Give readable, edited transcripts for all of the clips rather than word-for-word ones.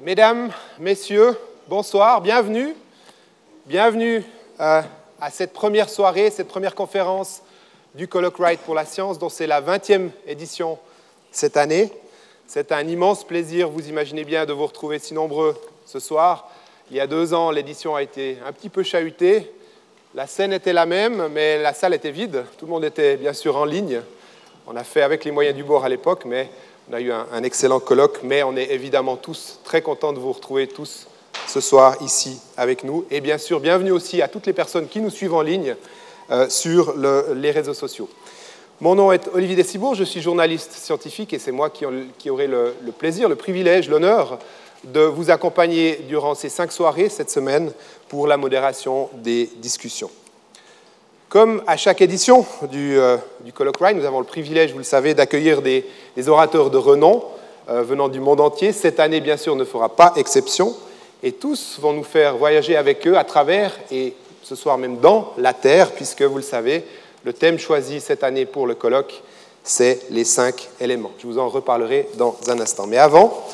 Mesdames, Messieurs, bonsoir, bienvenue. Bienvenue à cette première soirée, cette première conférence du Colloque Wright pour la science, dont c'est la 20e édition cette année. C'est un immense plaisir, vous imaginez bien, de vous retrouver si nombreux ce soir. Il y a 2 ans, l'édition a été un petit peu chahutée. La scène était la même, mais la salle était vide. Tout le monde était bien sûr en ligne. On a fait avec les moyens du bord à l'époque, mais on a eu un excellent colloque. Mais on est évidemment tous très contents de vous retrouver tous ce soir ici avec nous. Et bien sûr, bienvenue aussi à toutes les personnes qui nous suivent en ligne sur les réseaux sociaux. Mon nom est Olivier Dessibourg, je suis journaliste scientifique et c'est moi qui aurai le plaisir, le privilège, l'honneur de vous accompagner durant ces 5 soirées cette semaine pour la modération des discussions. Comme à chaque édition du Colloque Wright, nous avons le privilège, vous le savez, d'accueillir des orateurs de renom venant du monde entier. Cette année, bien sûr, ne fera pas exception et tous vont nous faire voyager avec eux à travers, et ce soir même dans la Terre, puisque, vous le savez, le thème choisi cette année pour le colloque, c'est les 5 éléments. Je vous en reparlerai dans un instant. Mais avant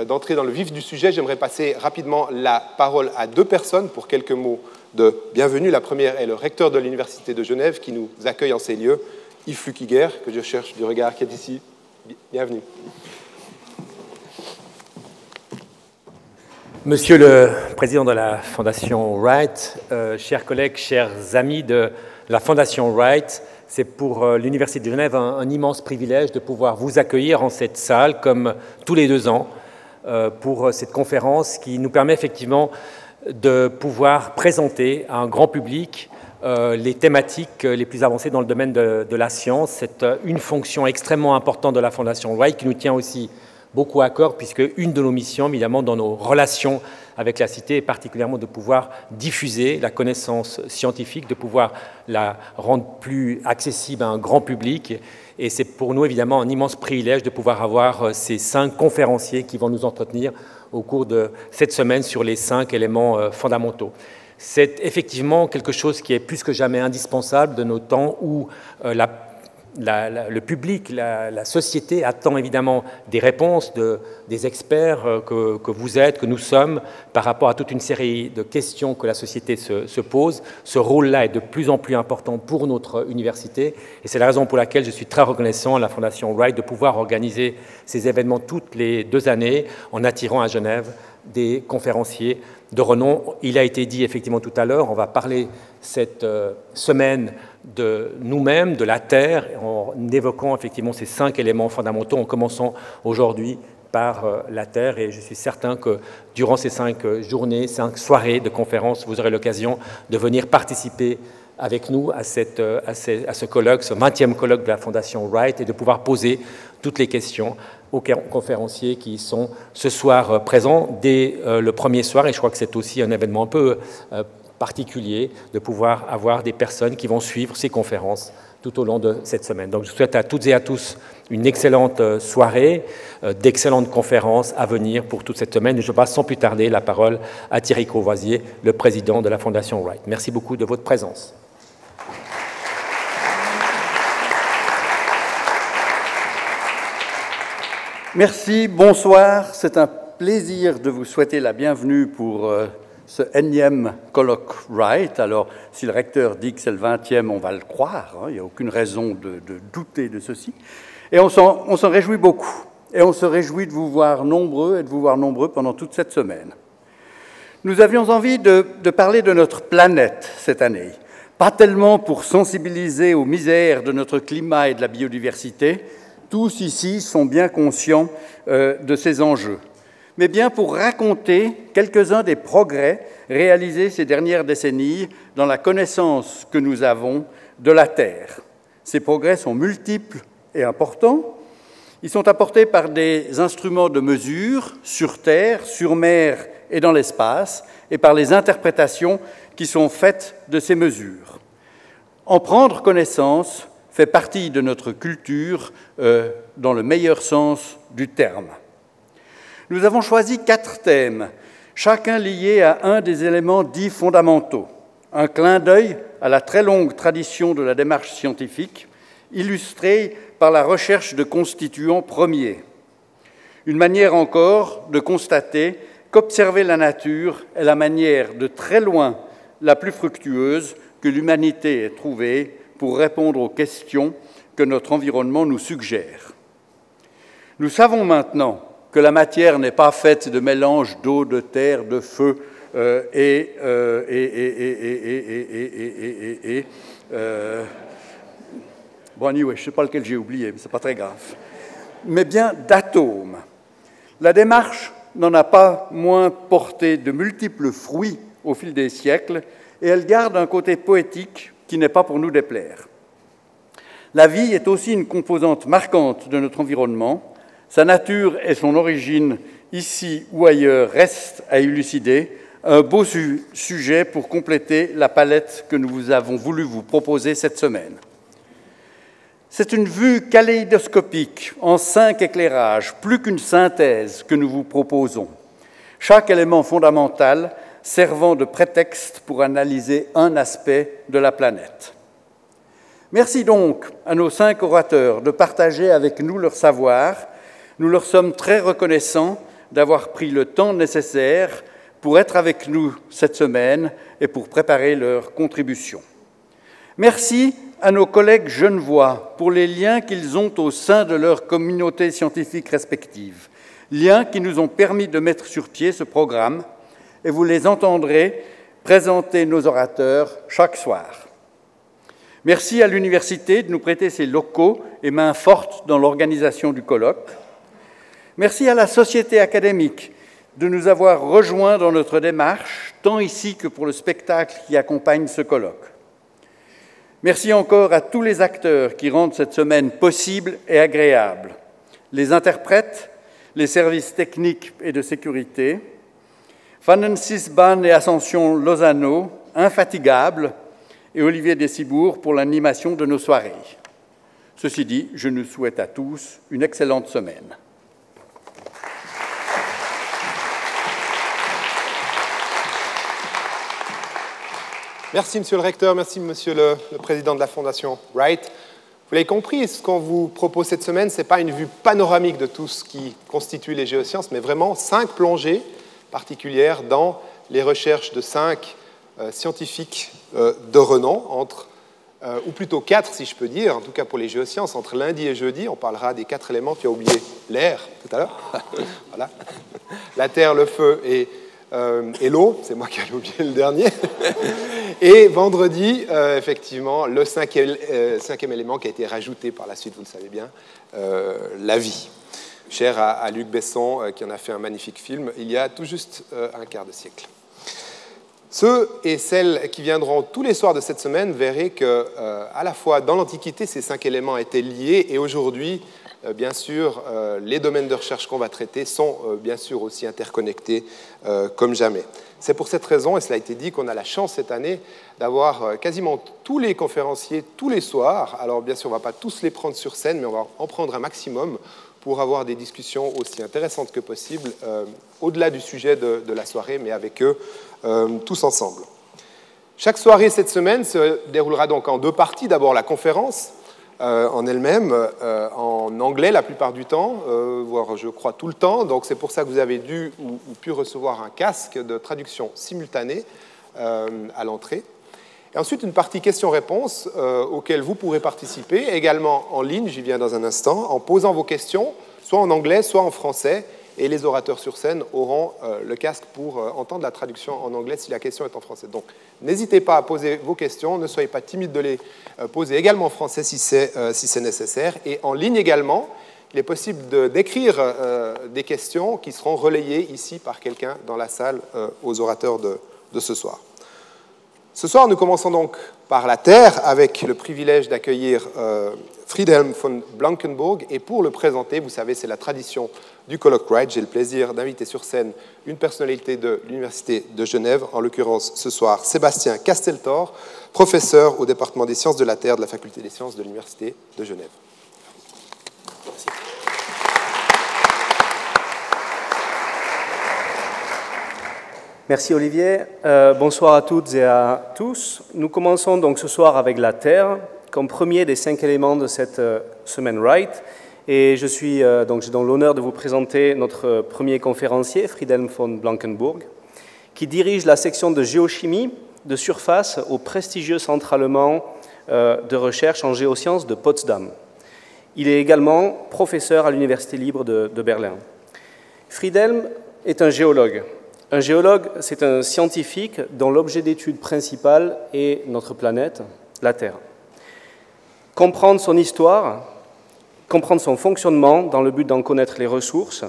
d'entrer dans le vif du sujet, j'aimerais passer rapidement la parole à 2 personnes pour quelques mots de bienvenue. La première est le recteur de l'Université de Genève qui nous accueille en ces lieux, Yves Flukiger, que je cherche du regard, qui est ici. Bienvenue. Monsieur le Président de la Fondation Wright, chers collègues, chers amis de la Fondation Wright, c'est pour l'Université de Genève un immense privilège de pouvoir vous accueillir en cette salle, comme tous les 2 ans, pour cette conférence qui nous permet effectivement de pouvoir présenter à un grand public les thématiques les plus avancées dans le domaine de la science. C'est une fonction extrêmement importante de la Fondation Wright qui nous tient aussi beaucoup à cœur, puisque une de nos missions, évidemment, dans nos relations avec la Cité, est particulièrement de pouvoir diffuser la connaissance scientifique, de pouvoir la rendre plus accessible à un grand public. Et c'est pour nous, évidemment, un immense privilège de pouvoir avoir ces 5 conférenciers qui vont nous entretenir au cours de cette semaine sur les 5 éléments fondamentaux. C'est effectivement quelque chose qui est plus que jamais indispensable de nos temps où le public, la société attend évidemment des réponses des experts que vous êtes, que nous sommes, par rapport à toute une série de questions que la société se pose. Ce rôle-là est de plus en plus important pour notre université et c'est la raison pour laquelle je suis très reconnaissant à la Fondation Wright de pouvoir organiser ces événements toutes les 2 années en attirant à Genève des conférenciers de renom. Il a été dit effectivement tout à l'heure, on va parler cette semaine de nous-mêmes, de la Terre, en évoquant effectivement ces 5 éléments fondamentaux, en commençant aujourd'hui par la Terre. Et je suis certain que durant ces 5 journées, 5 soirées de conférences, vous aurez l'occasion de venir participer avec nous à ce colloque, ce 20e colloque de la Fondation Wright, et de pouvoir poser toutes les questions aux conférenciers qui sont ce soir présents dès le premier soir. Et je crois que c'est aussi un événement un peu particulier de pouvoir avoir des personnes qui vont suivre ces conférences tout au long de cette semaine. Donc je souhaite à toutes et à tous une excellente soirée, d'excellentes conférences à venir pour toute cette semaine. Et je passe sans plus tarder la parole à Thierry Courvoisier, le président de la Fondation Wright. Merci beaucoup de votre présence. Merci, bonsoir. C'est un plaisir de vous souhaiter la bienvenue pour ce énième colloque Wright. Alors, si le recteur dit que c'est le 20e, on va le croire. Il n'y a aucune raison de douter de ceci. Et on s'en réjouit beaucoup. Et on se réjouit de vous voir nombreux et de vous voir nombreux pendant toute cette semaine. Nous avions envie de parler de notre planète cette année. Pas tellement pour sensibiliser aux misères de notre climat et de la biodiversité. Tous ici sont bien conscients de ces enjeux, mais bien pour raconter quelques-uns des progrès réalisés ces dernières décennies dans la connaissance que nous avons de la Terre. Ces progrès sont multiples et importants. Ils sont apportés par des instruments de mesure sur Terre, sur mer et dans l'espace, et par les interprétations qui sont faites de ces mesures. En prendre connaissance fait partie de notre culture dans le meilleur sens du terme. Nous avons choisi 4 thèmes, chacun lié à un des éléments dits fondamentaux. Un clin d'œil à la très longue tradition de la démarche scientifique, illustrée par la recherche de constituants premiers. Une manière encore de constater qu'observer la nature est la manière de très loin la plus fructueuse que l'humanité ait trouvée pour répondre aux questions que notre environnement nous suggère. Nous savons maintenant que la matière n'est pas faite de mélange d'eau, de terre, de feu bon, anyway, je ne sais pas lequel j'ai oublié, mais ce n'est pas très grave, mais bien d'atomes. La démarche n'en a pas moins porté de multiples fruits au fil des siècles, et elle garde un côté poétique qui n'est pas pour nous déplaire. La vie est aussi une composante marquante de notre environnement. Sa nature et son origine, ici ou ailleurs, restent à élucider. Un beau sujet pour compléter la palette que nous avons voulu vous proposer cette semaine. C'est une vue kaléidoscopique en 5 éclairages, plus qu'une synthèse que nous vous proposons. Chaque élément fondamental servant de prétexte pour analyser un aspect de la planète. Merci donc à nos 5 orateurs de partager avec nous leur savoir. Nous leur sommes très reconnaissants d'avoir pris le temps nécessaire pour être avec nous cette semaine et pour préparer leur contribution. Merci à nos collègues genevois pour les liens qu'ils ont au sein de leurs communautés scientifiques respectives, liens qui nous ont permis de mettre sur pied ce programme, et vous les entendrez présenter nos orateurs chaque soir. Merci à l'université de nous prêter ses locaux et main forte dans l'organisation du colloque. Merci à la société académique de nous avoir rejoints dans notre démarche, tant ici que pour le spectacle qui accompagne ce colloque. Merci encore à tous les acteurs qui rendent cette semaine possible et agréable, les interprètes, les services techniques et de sécurité, Fannen Sisban et Ascension Lozano, infatigables, et Olivier Dessibourg pour l'animation de nos soirées. Ceci dit, je nous souhaite à tous une excellente semaine. Merci, Monsieur le Recteur. Merci, Monsieur le Président de la Fondation Wright. Vous l'avez compris, ce qu'on vous propose cette semaine, ce n'est pas une vue panoramique de tout ce qui constitue les géosciences, mais vraiment 5 plongées particulières dans les recherches de 5 scientifiques de renom, ou plutôt 4 si je peux dire, en tout cas pour les géosciences, entre lundi et jeudi. On parlera des 4 éléments. Tu as oublié l'air tout à l'heure. Voilà. La terre, le feu et l'eau, c'est moi qui ai oublié le dernier. Et vendredi, effectivement, le 5e élément qui a été rajouté par la suite, vous le savez bien, la vie. Cher à Luc Besson, qui en a fait un magnifique film il y a tout juste un quart de siècle. Ceux et celles qui viendront tous les soirs de cette semaine verraient que, à la fois dans l'Antiquité, ces 5 éléments étaient liés, et aujourd'hui, bien sûr, les domaines de recherche qu'on va traiter sont bien sûr aussi interconnectés comme jamais. C'est pour cette raison, et cela a été dit, qu'on a la chance cette année d'avoir quasiment tous les conférenciers tous les soirs. Alors bien sûr, on ne va pas tous les prendre sur scène, mais on va en prendre un maximum pour avoir des discussions aussi intéressantes que possible, au-delà du sujet de la soirée, mais avec eux tous ensemble. Chaque soirée cette semaine se déroulera donc en 2 parties. D'abord la conférence en elle-même, en anglais la plupart du temps, voire je crois tout le temps. Donc c'est pour ça que vous avez dû ou pu recevoir un casque de traduction simultanée à l'entrée. Et ensuite une partie questions-réponses auxquelles vous pourrez participer, également en ligne, j'y viens dans un instant, en posant vos questions, soit en anglais, soit en français, et les orateurs sur scène auront le casque pour entendre la traduction en anglais si la question est en français. Donc n'hésitez pas à poser vos questions, ne soyez pas timides de les poser également en français si c'est nécessaire, et en ligne également, il est possible d'écrire des questions qui seront relayées ici par quelqu'un dans la salle aux orateurs de ce soir. Ce soir, nous commençons donc par la Terre, avec le privilège d'accueillir Friedhelm von Blankenburg. Et pour le présenter, vous savez, c'est la tradition du colloque Wright. J'ai le plaisir d'inviter sur scène une personnalité de l'Université de Genève, en l'occurrence ce soir Sébastien Casteltor, professeur au département des sciences de la Terre de la Faculté des sciences de l'Université de Genève. Merci. Merci Olivier. Bonsoir à toutes et à tous. Nous commençons donc ce soir avec la Terre, comme premier des 5 éléments de cette semaine Wright. Et j'ai donc l'honneur de vous présenter notre premier conférencier, Friedhelm von Blankenburg, qui dirige la section de géochimie de surface au prestigieux centre allemand de recherche en géosciences de Potsdam. Il est également professeur à l'Université libre de Berlin. Friedhelm est un géologue. Un géologue, c'est un scientifique dont l'objet d'étude principal est notre planète, la Terre. Comprendre son histoire, comprendre son fonctionnement dans le but d'en connaître les ressources,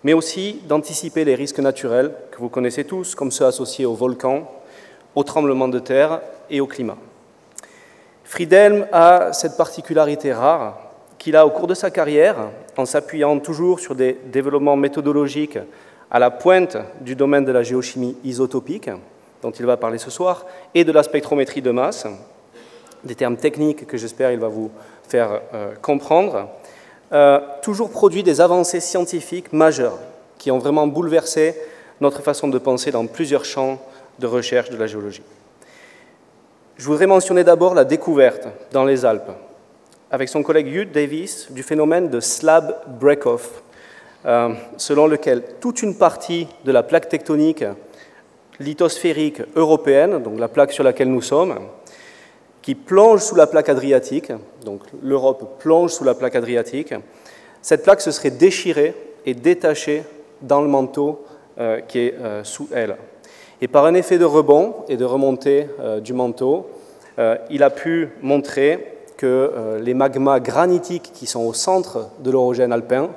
mais aussi d'anticiper les risques naturels que vous connaissez tous, comme ceux associés aux volcans, aux tremblements de terre et au climat. Friedhelm a cette particularité rare qu'il a au cours de sa carrière, en s'appuyant toujours sur des développements méthodologiques à la pointe du domaine de la géochimie isotopique, dont il va parler ce soir, et de la spectrométrie de masse, des termes techniques que j'espère il va vous faire comprendre, toujours produit des avancées scientifiques majeures qui ont vraiment bouleversé notre façon de penser dans plusieurs champs de recherche de la géologie. Je voudrais mentionner d'abord la découverte dans les Alpes, avec son collègue Hugh Davis, du phénomène de slab break-off, selon lequel toute une partie de la plaque tectonique lithosphérique européenne, donc la plaque sur laquelle nous sommes, qui plonge sous la plaque adriatique, donc l'Europe plonge sous la plaque adriatique, cette plaque se serait déchirée et détachée dans le manteau qui est sous elle. Et par un effet de rebond et de remontée du manteau, il a pu montrer que les magmas granitiques qui sont au centre de l'orogène alpin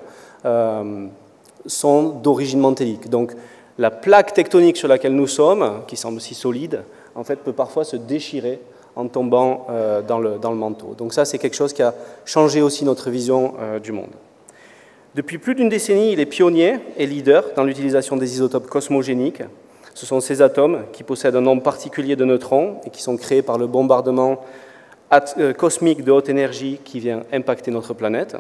sont d'origine mantélique. Donc la plaque tectonique sur laquelle nous sommes, qui semble si solide, en fait peut parfois se déchirer en tombant dans le manteau. Donc ça, c'est quelque chose qui a changé aussi notre vision du monde. Depuis plus d'une décennie, il est pionnier et leader dans l'utilisation des isotopes cosmogéniques. Ce sont ces atomes qui possèdent un nombre particulier de neutrons et qui sont créés par le bombardement cosmique de haute énergie qui vient impacter notre planète.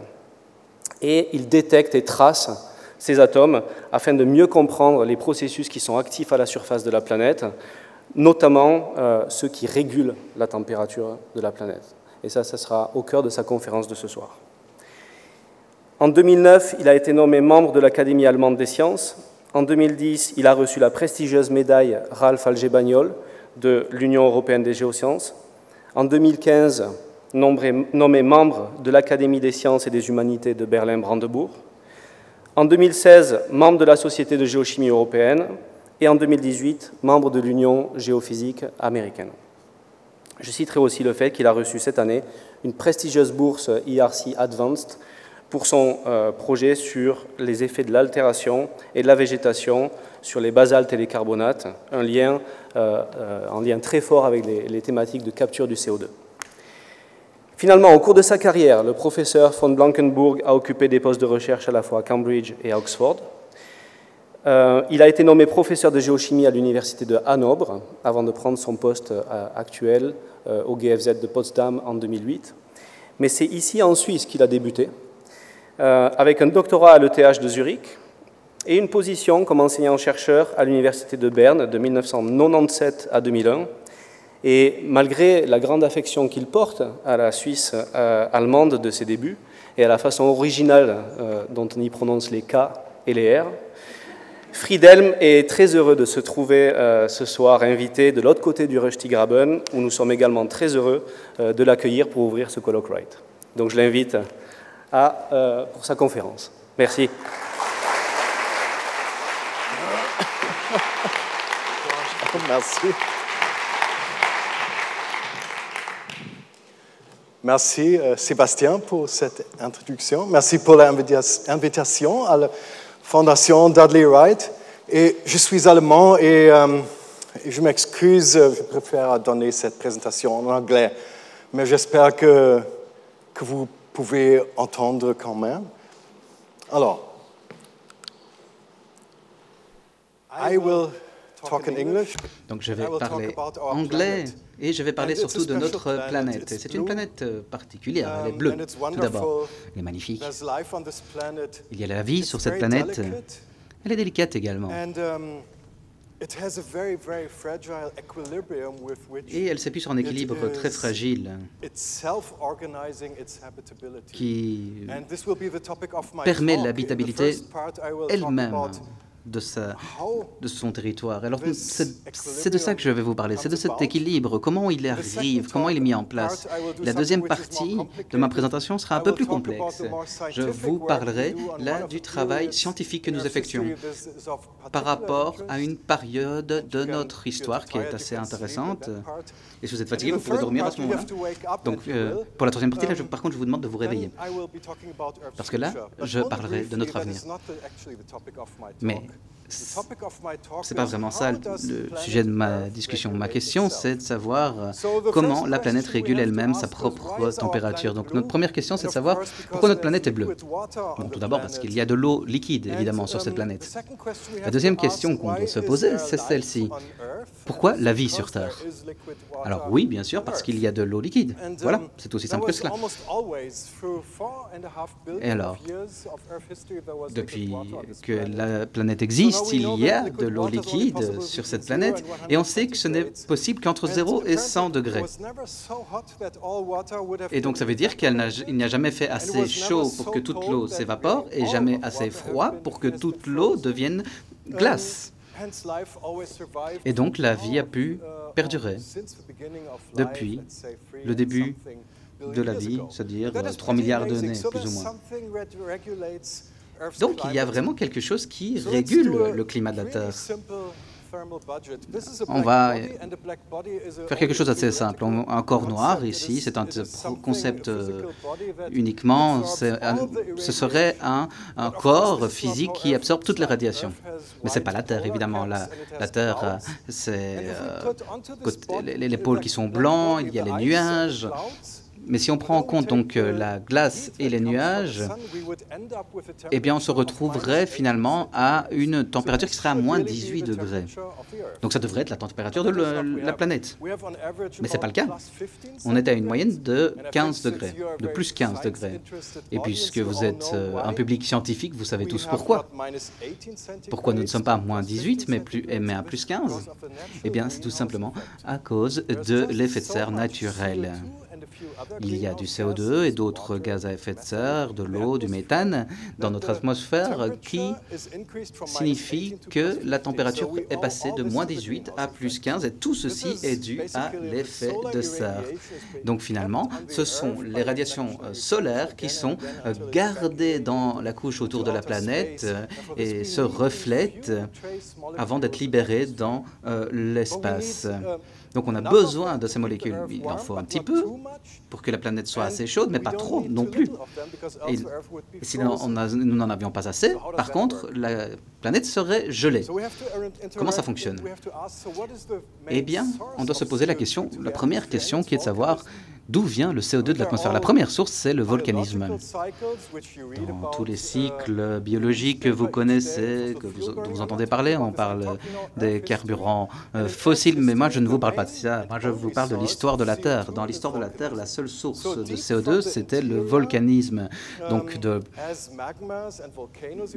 Et il détecte et trace ces atomes afin de mieux comprendre les processus qui sont actifs à la surface de la planète, notamment ceux qui régulent la température de la planète. Et ça sera au cœur de sa conférence de ce soir. En 2009, il a été nommé membre de l'Académie allemande des sciences. En 2010, il a reçu la prestigieuse médaille Ralph Alger-Bagnol de l'Union européenne des géosciences. En 2015, nommé membre de l'Académie des sciences et des humanités de Berlin-Brandebourg. En 2016, membre de la Société de géochimie européenne. Et en 2018, membre de l'Union géophysique américaine. Je citerai aussi le fait qu'il a reçu cette année une prestigieuse bourse ERC Advanced pour son projet sur les effets de l'altération et de la végétation sur les basaltes et les carbonates, un lien très fort avec les thématiques de capture du CO2. Finalement, au cours de sa carrière, le professeur von Blankenburg a occupé des postes de recherche à la fois à Cambridge et à Oxford. Il a été nommé professeur de géochimie à l'université de Hanovre avant de prendre son poste actuel au GFZ de Potsdam en 2008. Mais c'est ici en Suisse qu'il a débuté, avec un doctorat à l'ETH de Zurich et une position comme enseignant-chercheur à l'université de Berne de 1997 à 2001. Et malgré la grande affection qu'il porte à la Suisse allemande de ses débuts et à la façon originale dont on y prononce les K et les R, Friedhelm est très heureux de se trouver ce soir invité de l'autre côté du Röstigraben, où nous sommes également très heureux de l'accueillir pour ouvrir ce colloque Wright. Donc je l'invite pour sa conférence. Merci. Merci. Merci Sébastien pour cette introduction. Merci pour l'invitation à la Fondation Dudley Wright. Et je suis allemand et je m'excuse, je préfère donner cette présentation en anglais, mais j'espère que vous pouvez entendre quand même. Alors, I will talk in English. Donc je vais parler anglais et je vais parler surtout de notre planète. C'est une planète particulière, elle est bleue. Tout d'abord, elle est magnifique. Il y a la vie sur cette planète. Elle est délicate également. Et elle s'appuie sur un équilibre très fragile qui permet l'habitabilité elle-même de son territoire. Alors, c'est de ça que je vais vous parler, c'est de cet équilibre, comment il arrive, comment il est mis en place. La deuxième partie de ma présentation sera un peu plus complexe. Je vous parlerai là du travail scientifique que nous effectuons par rapport à une période de notre histoire qui est assez intéressante. Et si vous êtes fatigué, vous pouvez dormir à ce moment-là. Donc, pour la troisième partie, là, par contre, je vous demande de vous réveiller. Parce que là, je parlerai de notre avenir. Mais ce n'est pas vraiment ça le sujet de ma discussion. Ma question, c'est de savoir comment la planète régule elle-même sa propre température. Donc, notre première question, c'est de savoir pourquoi notre planète est bleue. Bon, tout d'abord, parce qu'il y a de l'eau liquide, évidemment, sur cette planète. La deuxième question qu'on doit se poser, c'est celle-ci. Pourquoi la vie sur Terre? Alors oui, bien sûr, parce qu'il y a de l'eau liquide. Voilà, c'est aussi simple que cela. Et alors, depuis que la planète existe, il y a de l'eau liquide sur cette planète, et on sait que ce n'est possible qu'entre 0 et 100 degrés. Et donc ça veut dire qu'il n'y a jamais fait assez chaud pour que toute l'eau s'évapore, et jamais assez froid pour que toute l'eau devienne glace. Et donc la vie a pu perdurer depuis le début de la vie, c'est-à-dire 3 milliards d'années, plus ou moins. Donc il y a vraiment quelque chose qui régule le climat de la Terre. On va faire quelque chose d'assez simple. Un corps noir, ici, c'est un concept uniquement, ce serait un corps physique qui absorbe toutes les radiations. Mais ce n'est pas la Terre, évidemment. La Terre, c'est les pôles qui sont blancs, il y a les nuages. Mais si on prend en compte donc la glace et les nuages, eh bien on se retrouverait finalement à une température qui serait à moins 18 degrés. Donc ça devrait être la température de la planète. Mais ce n'est pas le cas. On est à une moyenne de 15 degrés, de plus 15 degrés. Et puisque vous êtes un public scientifique, vous savez tous pourquoi. Pourquoi nous ne sommes pas à moins 18, mais à plus 15? Eh bien c'est tout simplement à cause de l'effet de serre naturel. Il y a du CO2 et d'autres gaz à effet de serre, de l'eau, du méthane dans notre atmosphère qui signifie que la température est passée de moins 18 à plus 15 et tout ceci est dû à l'effet de serre. Donc finalement, ce sont les radiations solaires qui sont gardées dans la couche autour de la planète et se reflètent avant d'être libérées dans l'espace. Donc on a besoin de ces molécules. Il en faut un petit peu pour que la planète soit assez chaude, mais pas trop non plus. Et si nous n'en avions pas assez, par contre, la planète serait gelée. Comment ça fonctionne? Eh bien, on doit se poser la première question qui est de savoir d'où vient le CO2 de l'atmosphère. La première source, c'est le volcanisme. Dans tous les cycles biologiques que vous connaissez, dont vous entendez parler, on parle des carburants fossiles, mais moi je ne vous parle pas de ça. Moi je vous parle de l'histoire de la Terre. Dans l'histoire de la Terre, la seule source de CO2, c'était le volcanisme. Donc de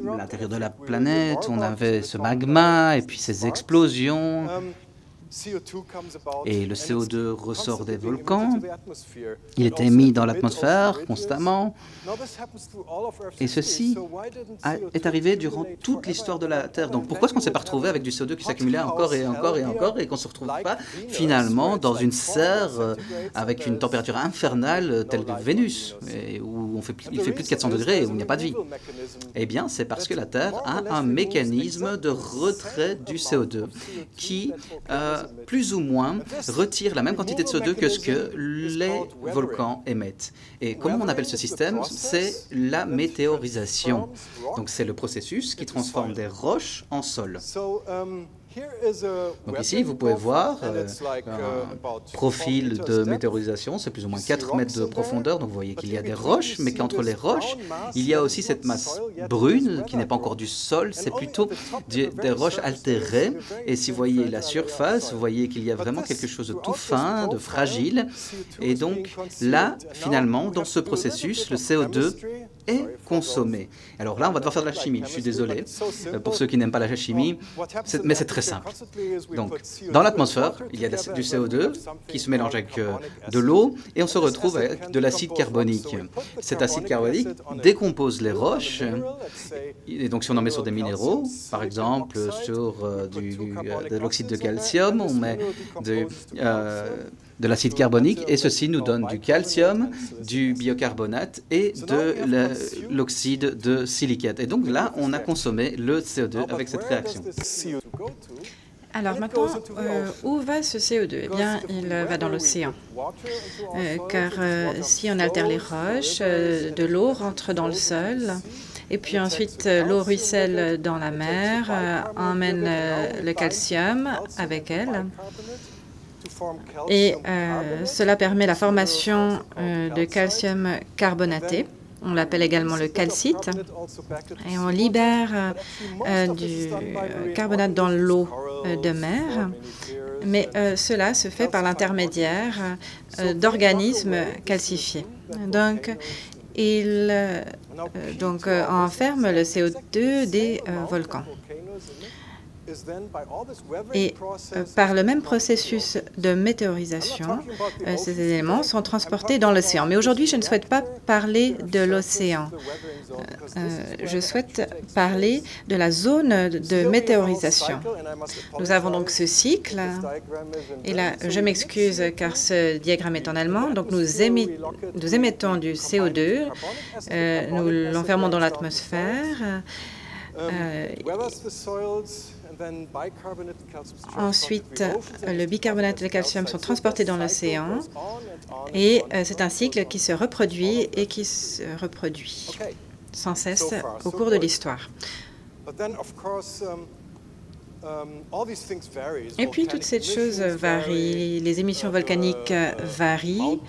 l'intérieur de la planète, on avait ce magma et puis ces explosions. Et le CO2 ressort des volcans, il est émis dans l'atmosphère constamment, et ceci est arrivé durant toute l'histoire de la Terre. Donc pourquoi est-ce qu'on ne s'est pas retrouvé avec du CO2 qui s'accumulait encore et encore et encore, et qu'on ne se retrouve pas finalement dans une serre avec une température infernale telle que Vénus, où il fait plus de 400 degrés et où il n'y a pas de vie? Eh bien, c'est parce que la Terre a un mécanisme de retrait du CO2 qui plus ou moins retire la même quantité de CO2 que ce que les volcans émettent. Et comment on appelle ce système? C'est la météorisation. Donc c'est le processus qui transforme des roches en sol. Donc ici, vous pouvez voir un profil de météorisation, c'est plus ou moins 4 mètres de profondeur, donc vous voyez qu'il y a des roches, mais qu'entre les roches, il y a aussi cette masse brune qui n'est pas encore du sol, c'est plutôt des roches altérées, et si vous voyez la surface, vous voyez qu'il y a vraiment quelque chose de tout fin, de fragile, et donc là, finalement, dans ce processus, le CO2 est consommé. Alors là, on va devoir faire de la chimie. Je suis désolé pour ceux qui n'aiment pas la chimie, mais c'est très simple. Donc, dans l'atmosphère, il y a du CO2 qui se mélange avec de l'eau et on se retrouve avec de l'acide carbonique. Cet acide carbonique décompose les roches et donc si on en met sur des minéraux, par exemple sur de l'oxyde de calcium, on met de l'acide carbonique et ceci nous donne du calcium, du biocarbonate et de l'oxyde de silicate. Et donc là, on a consommé le CO2 avec cette réaction. Alors maintenant, où va ce CO2? Eh bien, il va dans l'océan. Car si on altère les roches, de l'eau rentre dans le sol. Et puis ensuite, l'eau ruisselle dans la mer, emmène le calcium avec elle. Et cela permet la formation de calcium carbonaté. On l'appelle également le calcite. Et on libère du carbonate dans l'eau de mer. Mais cela se fait par l'intermédiaire d'organismes calcifiés. Donc, il enferme le CO2 des volcans. Et par le même processus de météorisation, ces éléments sont transportés dans l'océan. Mais aujourd'hui, je ne souhaite pas parler de l'océan. Je souhaite parler de la zone de météorisation. Nous avons donc ce cycle. Et là, je m'excuse car ce diagramme est en allemand. Donc, nous émettons du CO2. Nous l'enfermons dans l'atmosphère. Ensuite, le bicarbonate et le calcium sont transportés dans l'océan et c'est un cycle qui se reproduit et qui se reproduit sans cesse au cours de l'histoire. Et puis, toutes ces choses varient. Les émissions volcaniques varient,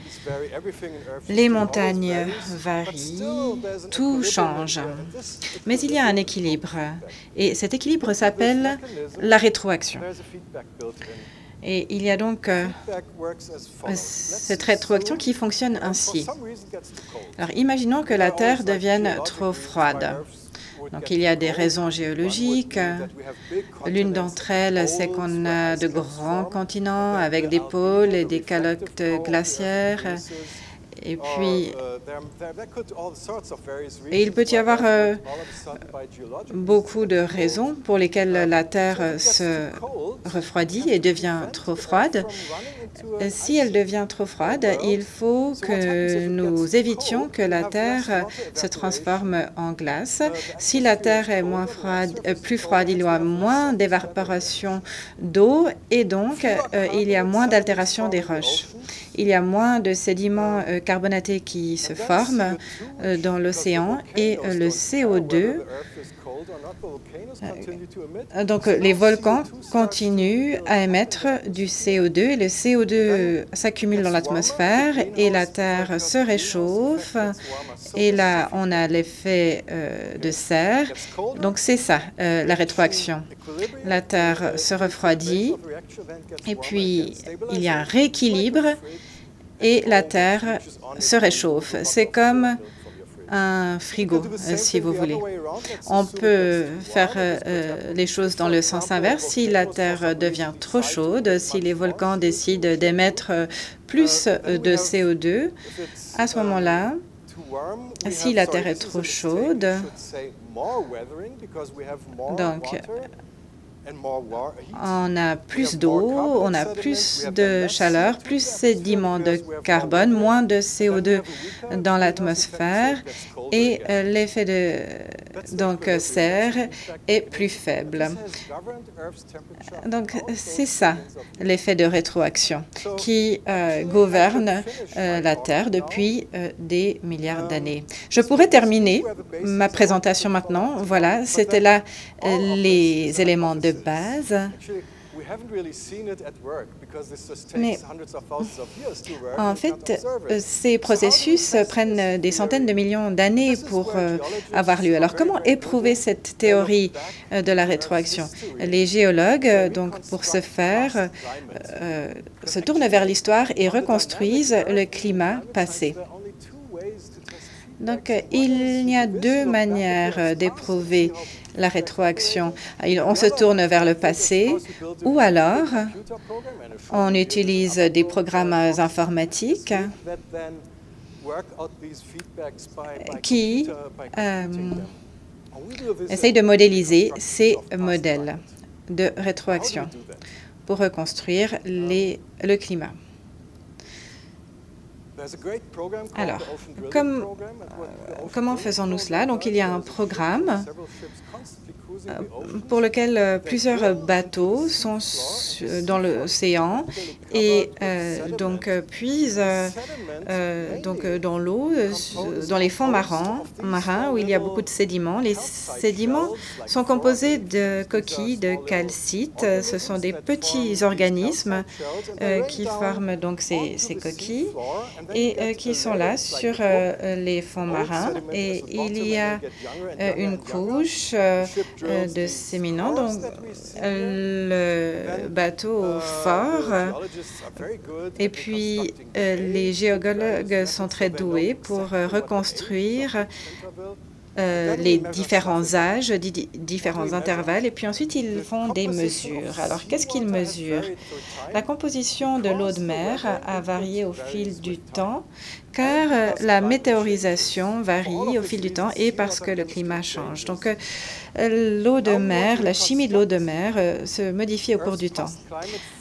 les montagnes varient, tout change. Mais il y a un équilibre. Et cet équilibre s'appelle la rétroaction. Et il y a donc cette rétroaction qui fonctionne ainsi. Alors, imaginons que la Terre devienne trop froide. Donc, il y a des raisons géologiques. L'une d'entre elles, c'est qu'on a de grands continents avec des pôles et des calottes glaciaires. Et puis, il peut y avoir beaucoup de raisons pour lesquelles la Terre se refroidit et devient trop froide. Si elle devient trop froide, il faut que nous évitions que la Terre se transforme en glace. Si la Terre est plus froide, il y a moins d'évaporation d'eau et donc il y a moins d'altération des roches. Il y a moins de sédiments carbonatés qui se forment dans l'océan et le CO2. Donc, les volcans continuent à émettre du CO2 et le CO2 s'accumule dans l'atmosphère et la Terre se réchauffe. Et là, on a l'effet de serre. Donc, c'est ça, la rétroaction. La Terre se refroidit et puis il y a un rééquilibre et la Terre se réchauffe. C'est comme un frigo, si vous voulez. On peut faire les choses dans le sens inverse. Si la Terre devient trop chaude, si les volcans décident d'émettre plus de CO2, à ce moment-là, si la Terre est trop chaude, donc on a plus d'eau, on a plus de chaleur, plus sédiments de carbone, moins de CO2 dans l'atmosphère et l'effet de serre est plus faible. Donc, c'est ça, l'effet de rétroaction qui gouverne la Terre depuis des milliards d'années. Je pourrais terminer ma présentation maintenant. Voilà, c'était là les éléments de base. Mais en fait, ces processus prennent des centaines de millions d'années pour avoir lieu. Alors, comment éprouver cette théorie de la rétroaction? Les géologues, donc, pour ce faire, se tournent vers l'histoire et reconstruisent le climat passé. Donc, il y a deux manières d'éprouver la rétroaction. On se tourne vers le passé ou alors on utilise des programmes informatiques qui essayent de modéliser ces modèles de rétroaction pour reconstruire le climat. Alors, comment faisons-nous cela? Donc, il y a un programme pour lequel plusieurs bateaux sont dans l'océan et donc puisent dans l'eau, dans les fonds marins où il y a beaucoup de sédiments. Les sédiments sont composés de coquilles de calcite. Ce sont des petits organismes qui forment donc ces coquilles et qui sont là sur les fonds marins. Et il y a une couche de séminants. Donc, le bateau fort. Et puis, les géologues sont très doués pour reconstruire les différents âges, différents intervalles, et puis ensuite ils font des mesures. Alors, qu'est-ce qu'ils mesurent? La composition de l'eau de mer a varié au fil du temps, car la météorisation varie au fil du temps et parce que le climat change. Donc, l'eau de mer, la chimie de l'eau de mer se modifie au cours du temps.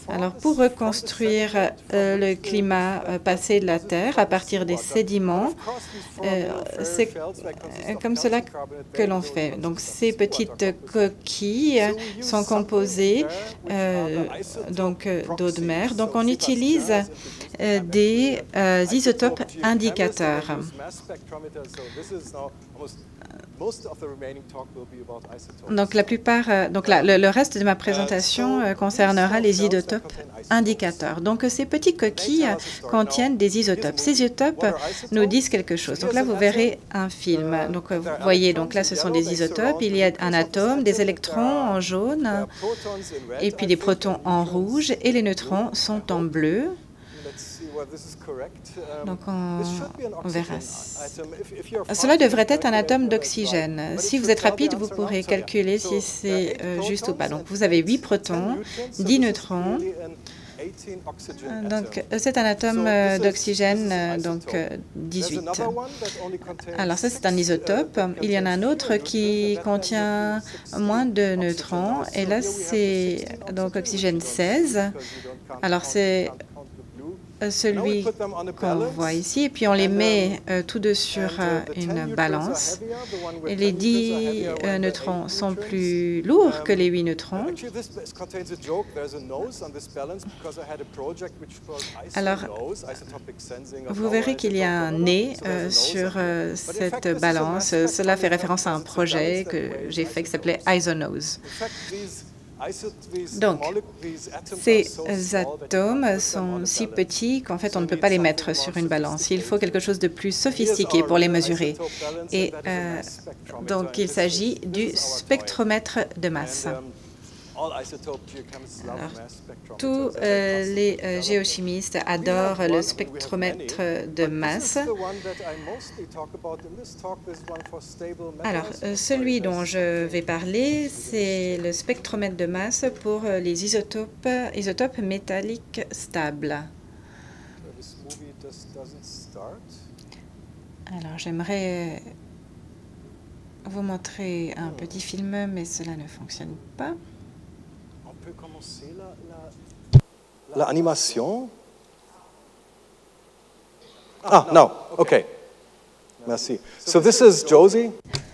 Alors, pour reconstruire le climat passé de la Terre à partir des sédiments, c'est comme cela que l'on fait. Donc, ces petites coquilles sont composées d'eau de mer. Donc, on utilise des isotopes indicateurs. Donc, le reste de ma présentation concernera les isotopes indicateurs. Donc, ces petites coquilles contiennent des isotopes. Ces isotopes nous disent quelque chose. Donc là, vous verrez un film. Donc, vous voyez, donc là, ce sont des isotopes. Il y a un atome, des électrons en jaune, et puis des protons en rouge, et les neutrons sont en bleu. Donc, on verra. Cela devrait être un atome d'oxygène. Si vous êtes rapide, vous pourrez calculer si c'est juste ou pas. Donc, vous avez 8 protons, 10 neutrons. Donc, c'est un atome d'oxygène, donc 18. Alors, ça, c'est un isotope. Il y en a un autre qui contient moins de neutrons. Et là, c'est donc oxygène 16. Alors, c'est celui qu'on voit ici, et puis on les met tous deux sur une balance. Et les 10 neutrons sont plus lourds que les 8 neutrons. Alors, vous verrez qu'il y a un nez sur cette balance. Cela fait référence à un projet que j'ai fait qui s'appelait ISONOSE. Donc, ces atomes sont si petits qu'en fait, on ne peut pas les mettre sur une balance. Il faut quelque chose de plus sophistiqué pour les mesurer. Et donc, il s'agit du spectromètre de masse. Alors, tous les géochimistes adorent le spectromètre de masse. Alors, celui dont je vais parler, c'est le spectromètre de masse pour les isotopes métalliques stables. Alors, j'aimerais vous montrer un petit film, mais cela ne fonctionne pas. Commencer l'animation. Ah, non, OK. Merci. So this is Josie.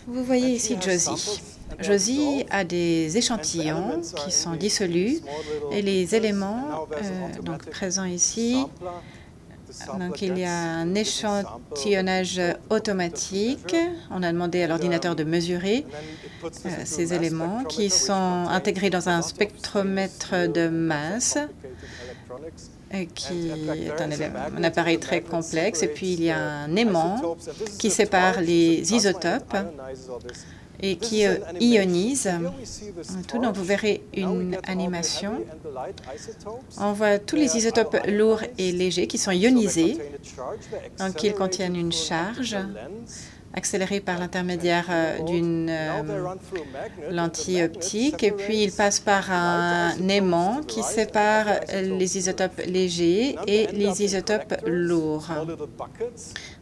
Vous voyez ici Josie. Josie a des échantillons qui sont dissolus et les éléments donc présents ici. Donc, il y a un échantillonnage automatique. On a demandé à l'ordinateur de mesurer ces éléments qui sont intégrés dans un spectromètre de masse qui est un appareil très complexe. Et puis, il y a un aimant qui sépare les isotopes et qui ionise tout. Donc, vous verrez une animation. On voit tous les isotopes lourds et légers qui sont ionisés. Donc, ils contiennent une charge. accéléré par l'intermédiaire d'une lentille optique, et puis il passe par un aimant qui sépare les isotopes légers et les isotopes lourds.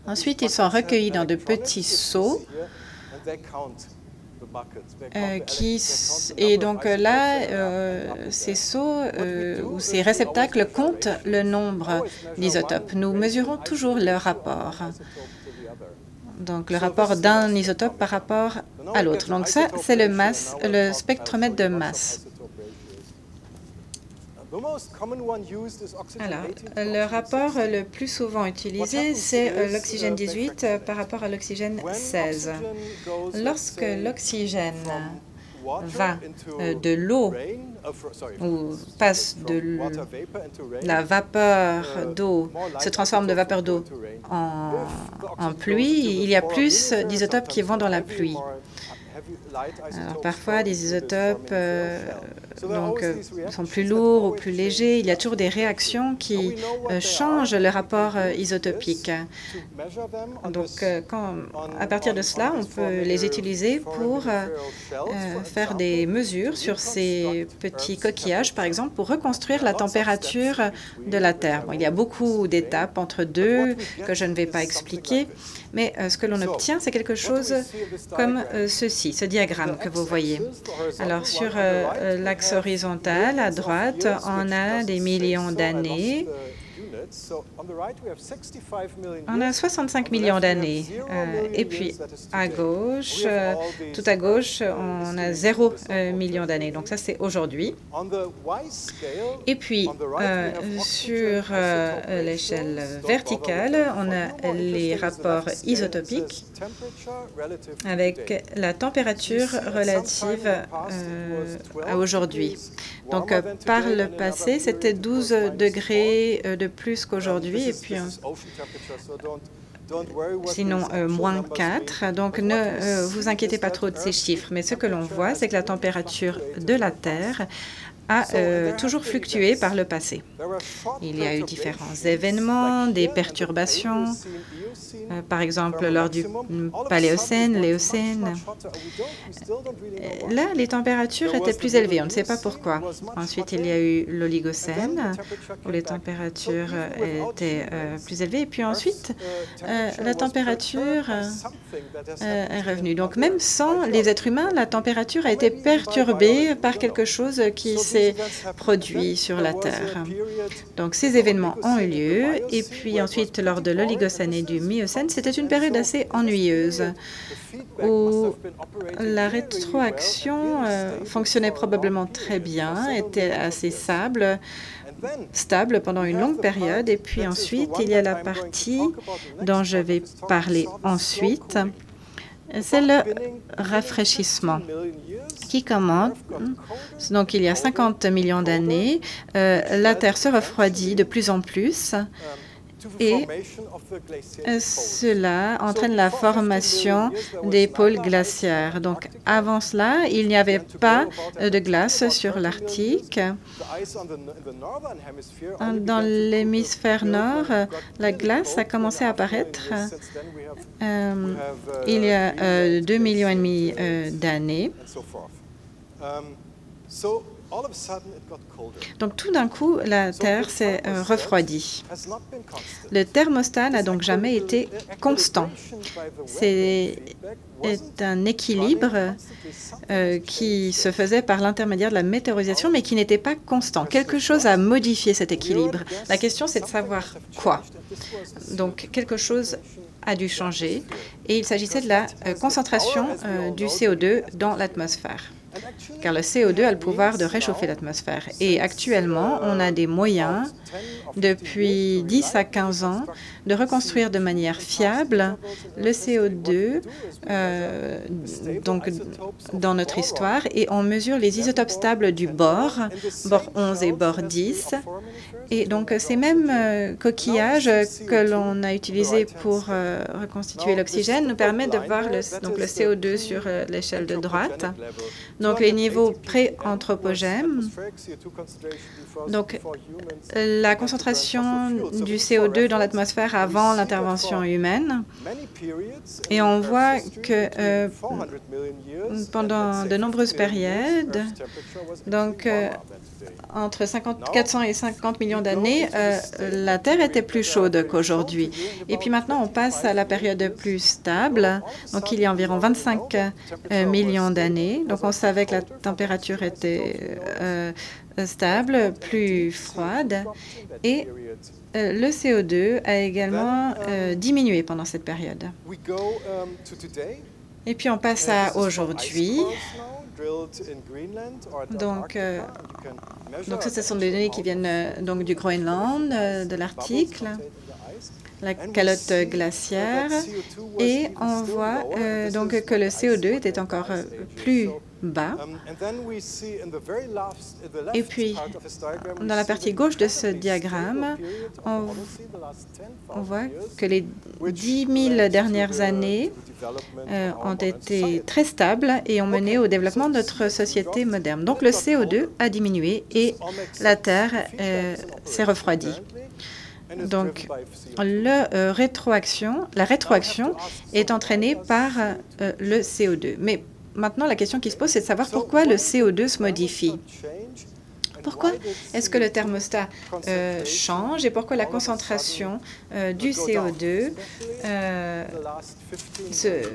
Ensuite, ils sont recueillis dans de petits seaux. Et donc là, ces seaux ou ces réceptacles comptent le nombre d'isotopes. Nous mesurons toujours le rapport. Donc le rapport d'un isotope par rapport à l'autre. Donc ça, c'est le spectromètre de masse. Alors, le rapport le plus souvent utilisé, c'est l'oxygène 18 par rapport à l'oxygène 16. Lorsque l'oxygène va de l'eau, ou passe de la vapeur d'eau, se transforme de vapeur d'eau en pluie, il y a plus d'isotopes qui vont dans la pluie. Alors, parfois, des isotopes sont plus lourds ou plus légers. Il y a toujours des réactions qui changent le rapport isotopique. Donc, à partir de cela, on peut les utiliser pour faire des mesures sur ces petits coquillages, par exemple, pour reconstruire la température de la Terre. Bon, il y a beaucoup d'étapes entre deux que je ne vais pas expliquer, mais ce que l'on obtient, c'est quelque chose comme ceci, ce diagramme que vous voyez. Alors, sur l'axe horizontal, à droite, on a des millions d'années. On a 65 millions d'années. Et puis, à gauche, tout à gauche, on a 0 million d'années. Donc ça, c'est aujourd'hui. Et puis, sur l'échelle verticale, on a les rapports isotopiques avec la température relative à aujourd'hui. Donc, par le passé, c'était 12 degrés de plus qu'aujourd'hui, et puis sinon moins 4. Donc, ne vous inquiétez pas trop de ces chiffres, mais ce que l'on voit, c'est que la température de la Terre a toujours fluctué par le passé. Il y a eu différents événements, des perturbations, par exemple lors du Paléocène, l'Éocène. Là, les températures étaient plus élevées, on ne sait pas pourquoi. Ensuite, il y a eu l'Oligocène, où les températures étaient plus élevées. Et puis ensuite, la température est revenue. Donc, même sans les êtres humains, la température a été perturbée par quelque chose qui s'est produit sur la Terre. Donc, ces événements ont eu lieu. Et puis ensuite, lors de l'Oligocène et du Miocène, c'était une période assez ennuyeuse où la rétroaction fonctionnait probablement très bien, était assez stable pendant une longue période. Et puis ensuite, il y a la partie dont je vais parler ensuite. C'est le rafraîchissement qui commence. Donc, il y a 50 millions d'années, la Terre se refroidit de plus en plus. Et cela entraîne la formation des pôles glaciaires. Donc, avant cela, il n'y avait pas de glace sur l'Arctique. Dans l'hémisphère nord, la glace a commencé à apparaître il y a 2,5 millions d'années. Donc, tout d'un coup, la Terre s'est refroidie. Le thermostat n'a donc jamais été constant. C'est un équilibre qui se faisait par l'intermédiaire de la météorisation, mais qui n'était pas constant. Quelque chose a modifié cet équilibre. La question, c'est de savoir quoi. Donc, quelque chose a dû changer, et il s'agissait de la concentration du CO2 dans l'atmosphère. Car le CO2 a le pouvoir de réchauffer l'atmosphère. Et actuellement, on a des moyens, depuis 10 à 15 ans, de reconstruire de manière fiable le CO2 donc, dans notre histoire, et on mesure les isotopes stables du bore 11 et bore 10. Et donc, ces mêmes coquillages que l'on a utilisés pour reconstituer l'oxygène nous permettent de voir le CO2 sur l'échelle de droite. donc les niveaux pré-anthropogènes. Donc, la concentration du CO2 dans l'atmosphère avant l'intervention humaine. Et on voit que pendant de nombreuses périodes, donc entre 400 et 50 millions d'années, la Terre était plus chaude qu'aujourd'hui. Et puis maintenant, on passe à la période plus stable. Donc, il y a environ 25 millions d'années. Donc, on savait que la température était stable, plus froide. Et le CO2 a également diminué pendant cette période. Et puis, on passe à aujourd'hui. Donc, ce sont des données qui viennent donc du Groenland, de l'Arctique, la calotte glaciaire, et on voit donc que le CO2 était encore plus bas. Et puis, dans la partie gauche de ce diagramme, on voit que les 10 000 dernières années ont été très stables et ont mené au développement de notre société moderne. Donc, le CO2 a diminué et la Terre s'est refroidie. Donc, la rétroaction est entraînée par le CO2. Mais maintenant, la question qui se pose, c'est de savoir pourquoi le CO2 se modifie. Pourquoi est-ce que le thermostat change et pourquoi la concentration du CO2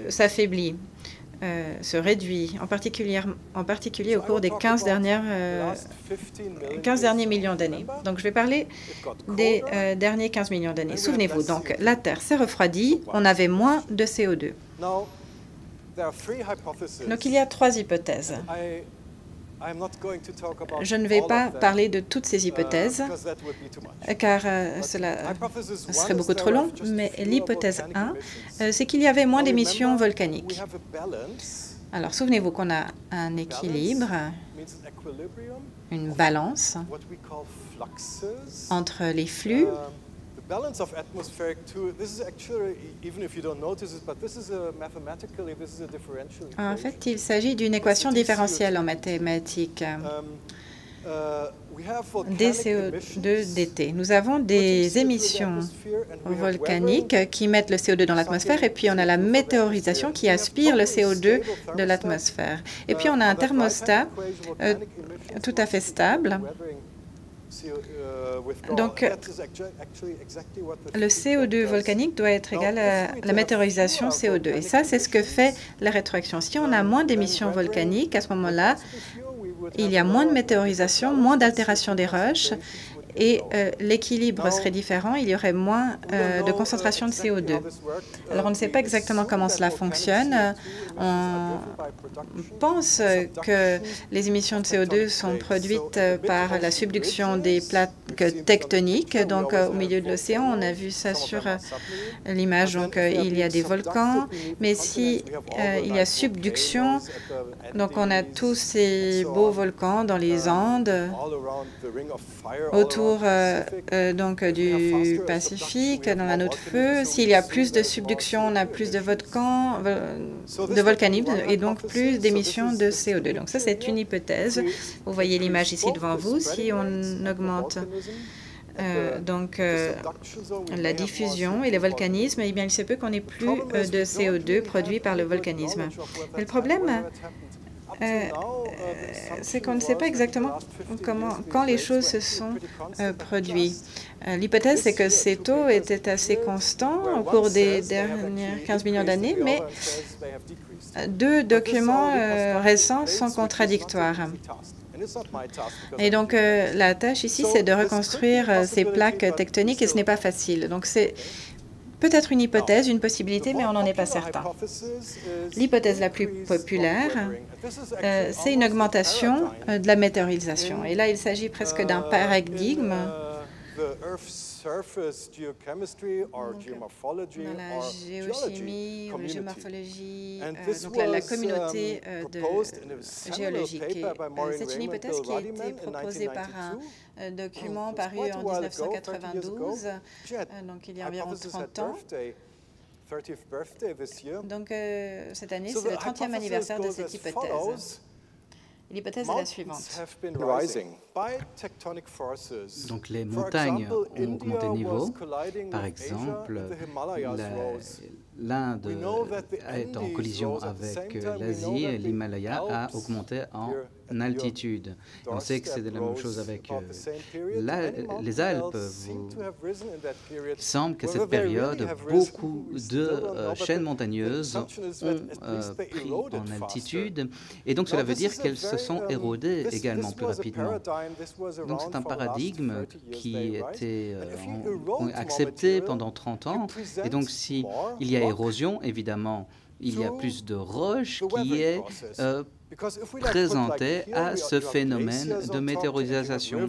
s'affaiblit, se réduit, en particulier au cours des 15 derniers millions d'années. Donc, je vais parler des derniers 15 millions d'années. Souvenez-vous, donc, la Terre s'est refroidie, on avait moins de CO2. Donc, il y a 3 hypothèses. Je ne vais pas parler de toutes ces hypothèses, car cela serait beaucoup trop long, mais l'hypothèse 1, c'est qu'il y avait moins d'émissions volcaniques. Alors, souvenez-vous qu'on a un équilibre, une balance entre les flux. En fait, il s'agit d'une équation différentielle en mathématiques des CO2 dt. Nous avons des émissions volcaniques qui mettent le CO2 dans l'atmosphère et puis on a la météorisation qui aspire le CO2 de l'atmosphère. Et puis on a un thermostat tout à fait stable. Donc, le CO2 volcanique doit être égal à la météorisation CO2. Et ça, c'est ce que fait la rétroaction. Si on a moins d'émissions volcaniques, à ce moment-là, il y a moins de météorisation, moins d'altération des roches, et l'équilibre serait différent, il y aurait moins de concentration de CO2. Alors, on ne sait pas exactement comment cela fonctionne. On pense que les émissions de CO2 sont produites par la subduction des plaques tectoniques. Donc, au milieu de l'océan, on a vu ça sur l'image. Donc, il y a des volcans, mais si il y a subduction, donc on a tous ces beaux volcans dans les Andes, autour donc du Pacifique, dans l'anneau de feu. S'il y a plus de subduction, on a plus de volcanisme et donc plus d'émissions de CO2. Donc ça, c'est une hypothèse. Vous voyez l'image ici devant vous. Si on augmente la diffusion et le volcanisme, eh bien, il se peut qu'on ait plus de CO2 produit par le volcanisme. Mais le problème, c'est qu'on ne sait pas exactement quand les choses se sont produites. L'hypothèse, c'est que ces taux étaient assez constants au cours des dernières 15 millions d'années, mais 2 documents récents sont contradictoires. Et donc, la tâche ici, c'est de reconstruire ces plaques tectoniques et ce n'est pas facile. Donc, c'est peut-être une hypothèse, une possibilité, mais on n'en est pas certain. L'hypothèse la plus populaire, c'est une augmentation de la météorisation. Et là, il s'agit presque d'un paradigme. Dans la géochimie ou la géomorphologie, donc la communauté géologique. C'est une hypothèse qui a été proposée par un document paru en 1992, donc il y a environ 30 ans. Donc cette année, c'est le 30e anniversaire de cette hypothèse. L'hypothèse est la suivante. Donc les montagnes ont augmenté de niveau. Par exemple, l'Inde est en collision avec l'Asie et l'Himalaya a augmenté en altitude. On sait que c'est la même chose avec les Alpes. Il semble qu'à cette période, beaucoup de chaînes montagneuses ont pris en altitude et donc cela veut dire qu'elles se sont érodées également plus rapidement. Donc c'est un paradigme qui était accepté pendant 30 ans et donc s'il y a érosion, évidemment, il y a plus de roches qui est présentée à ce phénomène de météorisation.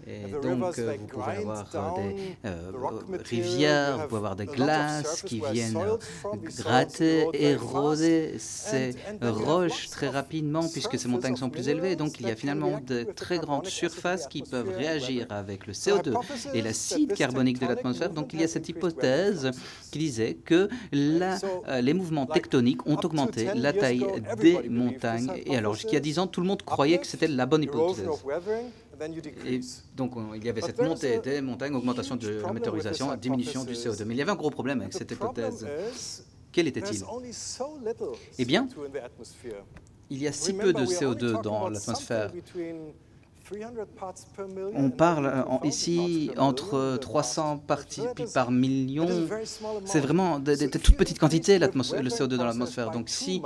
Et donc, vous pouvez avoir des rivières, vous pouvez avoir des glaces qui viennent gratter, éroder ces roches très rapidement puisque ces montagnes sont plus élevées. Donc, il y a finalement de très grandes surfaces qui peuvent réagir avec le CO2 et l'acide carbonique de l'atmosphère. Donc, il y a cette hypothèse qui disait que les mouvements tectoniques ont augmenté la taille des montagnes. Et alors, jusqu'il y a 10 ans, tout le monde croyait que c'était la bonne hypothèse. Et donc, il y avait cette montée des montagnes, augmentation de la météorisation, diminution du CO2. Mais il y avait un gros problème avec cette hypothèse. Quel était-il? Eh bien, il y a si peu de CO2 dans l'atmosphère. On parle ici entre 300 parties par million. C'est vraiment des toutes petites quantités, le CO2 dans l'atmosphère. Donc si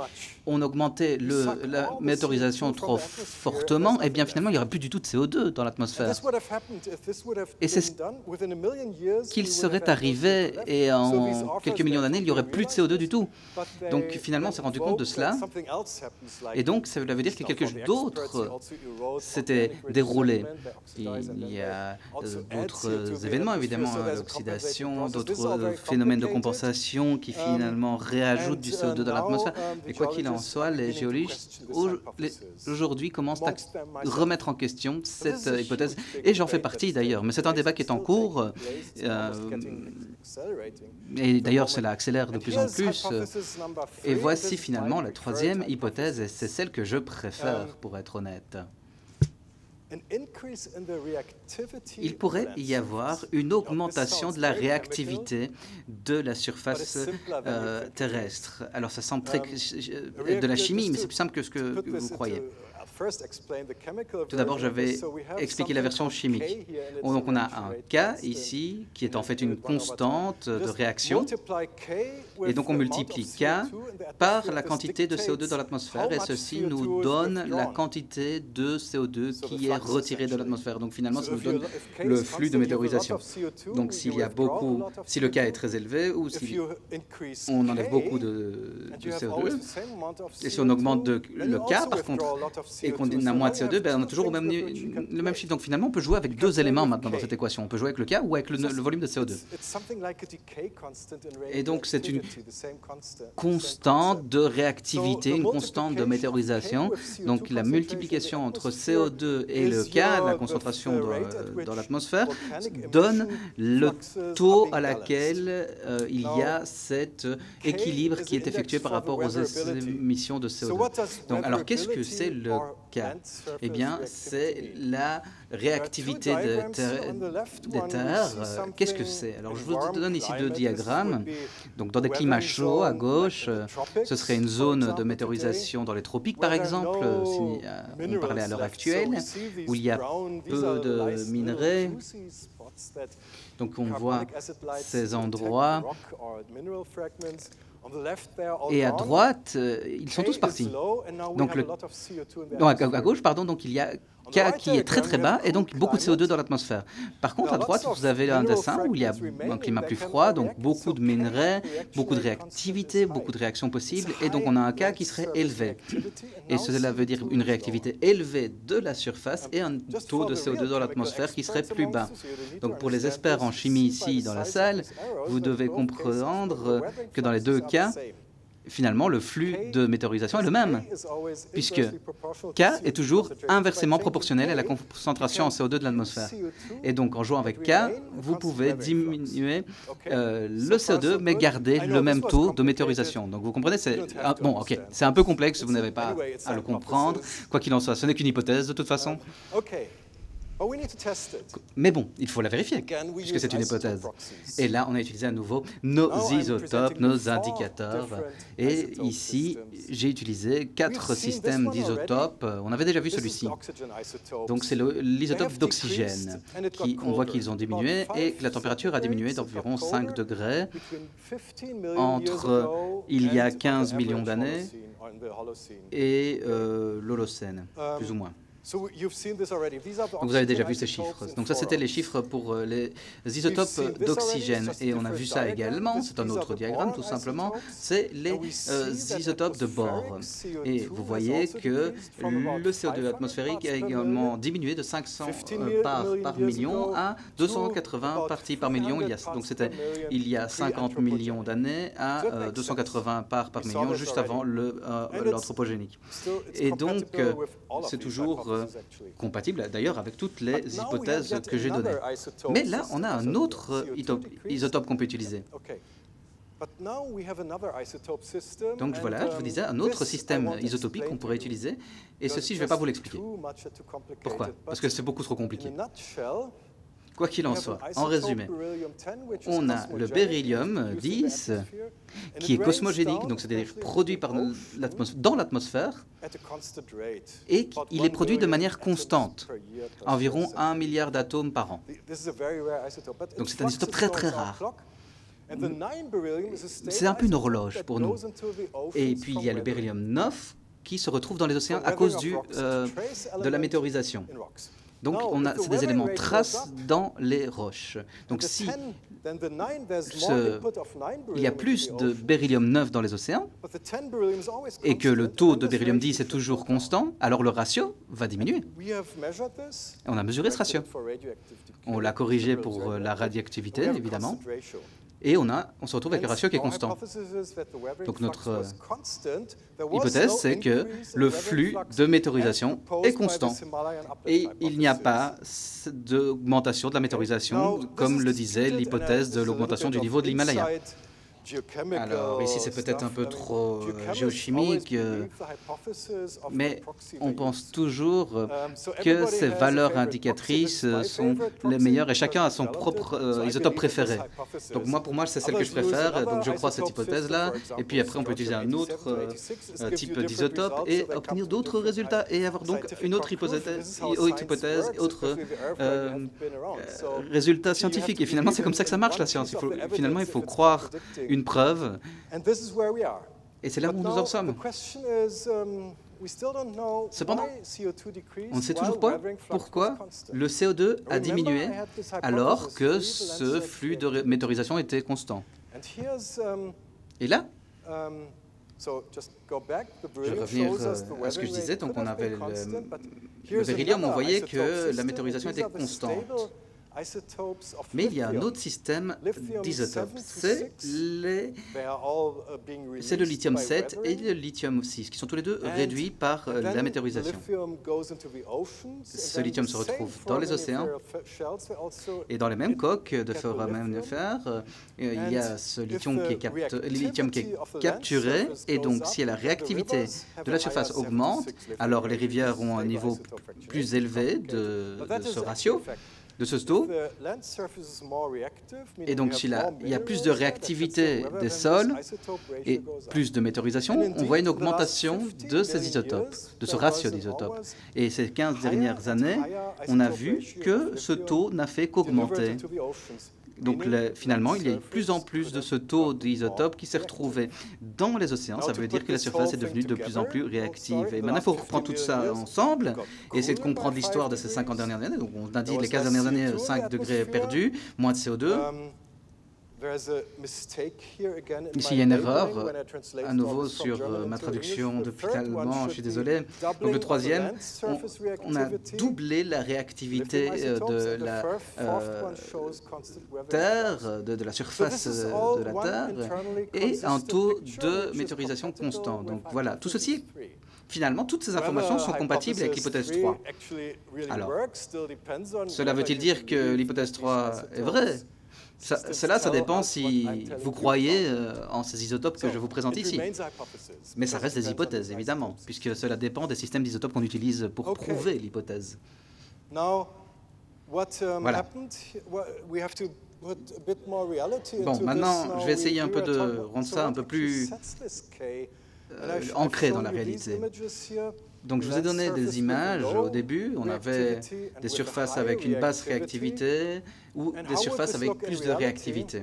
on augmentait la météorisation trop fortement, eh bien finalement il n'y aurait plus du tout de CO2 dans l'atmosphère. Et c'est ce qu'il serait arrivé et en quelques millions d'années, il n'y aurait plus de CO2 du tout. Donc finalement on s'est rendu compte de cela. Et donc ça veut dire que quelque chose d'autre s'était déroulé. Il y a d'autres événements, évidemment, l'oxydation, d'autres phénomènes de compensation qui finalement réajoutent du CO2 dans l'atmosphère. Mais quoi qu'il en soit, les géologistes aujourd'hui commencent à remettre en question cette hypothèse. Et j'en fais partie d'ailleurs, mais c'est un débat qui est en cours. Et d'ailleurs, cela accélère de plus en plus. Et voici finalement la troisième hypothèse, et c'est celle que je préfère, pour être honnête. Il pourrait y avoir une augmentation de la réactivité de la surface terrestre. Alors ça semble très de la chimie, mais c'est plus simple que ce que vous croyez. Tout d'abord, je vais expliquer la version chimique. Donc on a un K ici, qui est en fait une constante de réaction. Et donc on multiplie K par la quantité de CO2 dans l'atmosphère, et ceci nous donne la quantité de CO2 qui est retirée de l'atmosphère. Donc finalement, ça nous donne le flux de météorisation. Donc s'il y a beaucoup, si le K est très élevé, ou si on enlève beaucoup de CO2, et si on augmente le K, par contre, et qu'on a moins de CO2, ben on a toujours le même chiffre. Donc finalement, on peut jouer avec deux éléments maintenant dans cette équation. On peut jouer avec le K ou avec le volume de CO2. Et donc c'est une constante de réactivité, une constante de météorisation. Donc la multiplication entre CO2 et le K, la concentration dans l'atmosphère, donne le taux à laquelle il y a cet équilibre qui est effectué par rapport aux émissions de CO2. Donc, alors qu'est-ce que c'est le K? Eh bien, c'est la réactivité des terres. Qu'est-ce que c'est? Alors, je vous donne ici deux diagrammes. Donc, dans des climats chauds, à gauche, ce serait une zone de météorisation dans les tropiques, par exemple, si on parlait à l'heure actuelle, où il y a peu de minerais. Donc, on voit ces endroits. Et à droite, ils sont tous partis. Donc non, à gauche, pardon, donc il y a K qui est très très bas et donc beaucoup de CO2 dans l'atmosphère. Par contre, à droite, vous avez un dessin où il y a un climat plus froid, donc beaucoup de minerais, beaucoup de réactivité, beaucoup de réactions possibles, et donc on a un K qui serait élevé. Et cela veut dire une réactivité élevée de la surface et un taux de CO2 dans l'atmosphère qui serait plus bas. Donc pour les experts en chimie ici dans la salle, vous devez comprendre que dans les deux cas, finalement, le flux de météorisation est le même, puisque K est toujours inversement proportionnel à la concentration en CO2 de l'atmosphère. Et donc, en jouant avec K, vous pouvez diminuer le CO2, mais garder le même taux de météorisation. Donc, vous comprenez, c'est un peu complexe, vous n'avez pas à le comprendre. Quoi qu'il en soit, ce n'est qu'une hypothèse de toute façon. Mais bon, il faut la vérifier, puisque c'est une hypothèse. Et là, on a utilisé à nouveau nos isotopes, nos indicateurs. Et ici, j'ai utilisé 4 systèmes d'isotopes. On avait déjà vu celui-ci. Donc, c'est l'isotope d'oxygène. On voit qu'ils ont diminué et que la température a diminué d'environ 5 degrés entre il y a 15 millions d'années et l'Holocène, plus ou moins. Donc vous avez déjà vu ces chiffres. Donc ça, c'était les chiffres pour les isotopes d'oxygène. Et on a vu ça également, c'est un autre diagramme tout simplement, c'est les isotopes de bore. Et vous voyez que le CO2 atmosphérique a également diminué de 500 parts par million à 280 parties par million. Donc c'était il y a 50 millions d'années à 280 parts par million juste avant l'anthropogénique. Et donc c'est toujours compatible d'ailleurs avec toutes les hypothèses que j'ai données. Mais là, on a un autre isotope qu'on peut utiliser. Donc voilà, je vous disais, un autre système isotopique qu'on pourrait utiliser, et ceci, je ne vais pas vous l'expliquer. Pourquoi? Parce que c'est beaucoup trop compliqué. Quoi qu'il en soit, en résumé, on a le beryllium 10 qui est cosmogénique, donc c'est-à-dire produit dans l'atmosphère, et il est produit de manière constante, environ 1 milliard d'atomes par an. Donc c'est un isotope très très rare. C'est un peu une horloge pour nous. Et puis il y a le beryllium 9 qui se retrouve dans les océans à cause de la météorisation. Donc, c'est des éléments traces dans les roches. Donc, si il y a plus de beryllium 9 dans les océans et que le taux de beryllium 10 est toujours constant, alors le ratio va diminuer. On a mesuré ce ratio. On l'a corrigé pour la radioactivité, évidemment. Et on se retrouve avec un ratio qui est constant. Donc notre hypothèse, c'est que le flux de météorisation est constant. Et il n'y a pas d'augmentation de la météorisation, comme le disait l'hypothèse de l'augmentation du niveau de l'Himalaya. Alors ici, c'est peut-être un peu trop géochimique, mais on pense toujours que ces valeurs indicatrices sont les meilleures et chacun a son propre isotope préféré. Donc pour moi, c'est celle que je préfère, donc je crois à cette hypothèse-là, et puis après on peut utiliser un autre type d'isotope et obtenir d'autres résultats et avoir donc une autre hypothèse, autre résultat scientifique. Et finalement, c'est comme ça que ça marche la science. Finalement, il faut croire une preuve, et c'est là où nous en sommes. Cependant, on ne sait toujours pas pourquoi le CO2 a diminué alors que ce flux de météorisation était constant. Et là, je vais revenir à ce que je disais. Donc on avait le beryllium, on voyait que la météorisation était constante. Mais il y a un autre système d'isotopes, c'est le lithium 7 et le lithium 6, qui sont tous les deux réduits par la météorisation. Ce lithium se retrouve dans les océans et dans les mêmes coques de foraminifères. Il y a ce lithium qui est capturé, et donc si la réactivité de la surface augmente, alors les rivières ont un niveau plus élevé de ce ratio, de ce taux. Et donc, s'il y a plus de réactivité des sols et plus de météorisation, on voit une augmentation de ces isotopes, de ce ratio d'isotopes. Et ces 15 dernières années, on a vu que ce taux n'a fait qu'augmenter. Donc finalement, il y a de plus en plus de ce taux d'isotope qui s'est retrouvé dans les océans. Ça veut dire que la surface est devenue de plus en plus réactive. Et maintenant, il faut reprendre tout ça ensemble et essayer de comprendre l'histoire de ces 50 dernières années. Donc on a dit les 15 dernières années, 5 degrés perdus, moins de CO2. Ici, il y a une erreur, à nouveau sur ma traduction depuis l'allemand, je suis désolé. Donc le troisième, on a doublé la réactivité de la Terre, de la surface de la Terre, et un taux de météorisation constant. Donc voilà, tout ceci, finalement, toutes ces informations sont compatibles avec l'hypothèse 3. Alors, cela veut-il dire que l'hypothèse 3 est vraie? Cela, ça dépend si vous croyez en ces isotopes que je vous présente ici. Mais ça reste des hypothèses, évidemment, puisque cela dépend des systèmes d'isotopes qu'on utilise pour prouver l'hypothèse. Voilà. Bon, maintenant, je vais essayer un peu de rendre ça un peu plus ancré dans la réalité. Donc, je vous ai donné des images au début. On avait des surfaces avec une basse réactivité ou des surfaces avec plus de réactivité.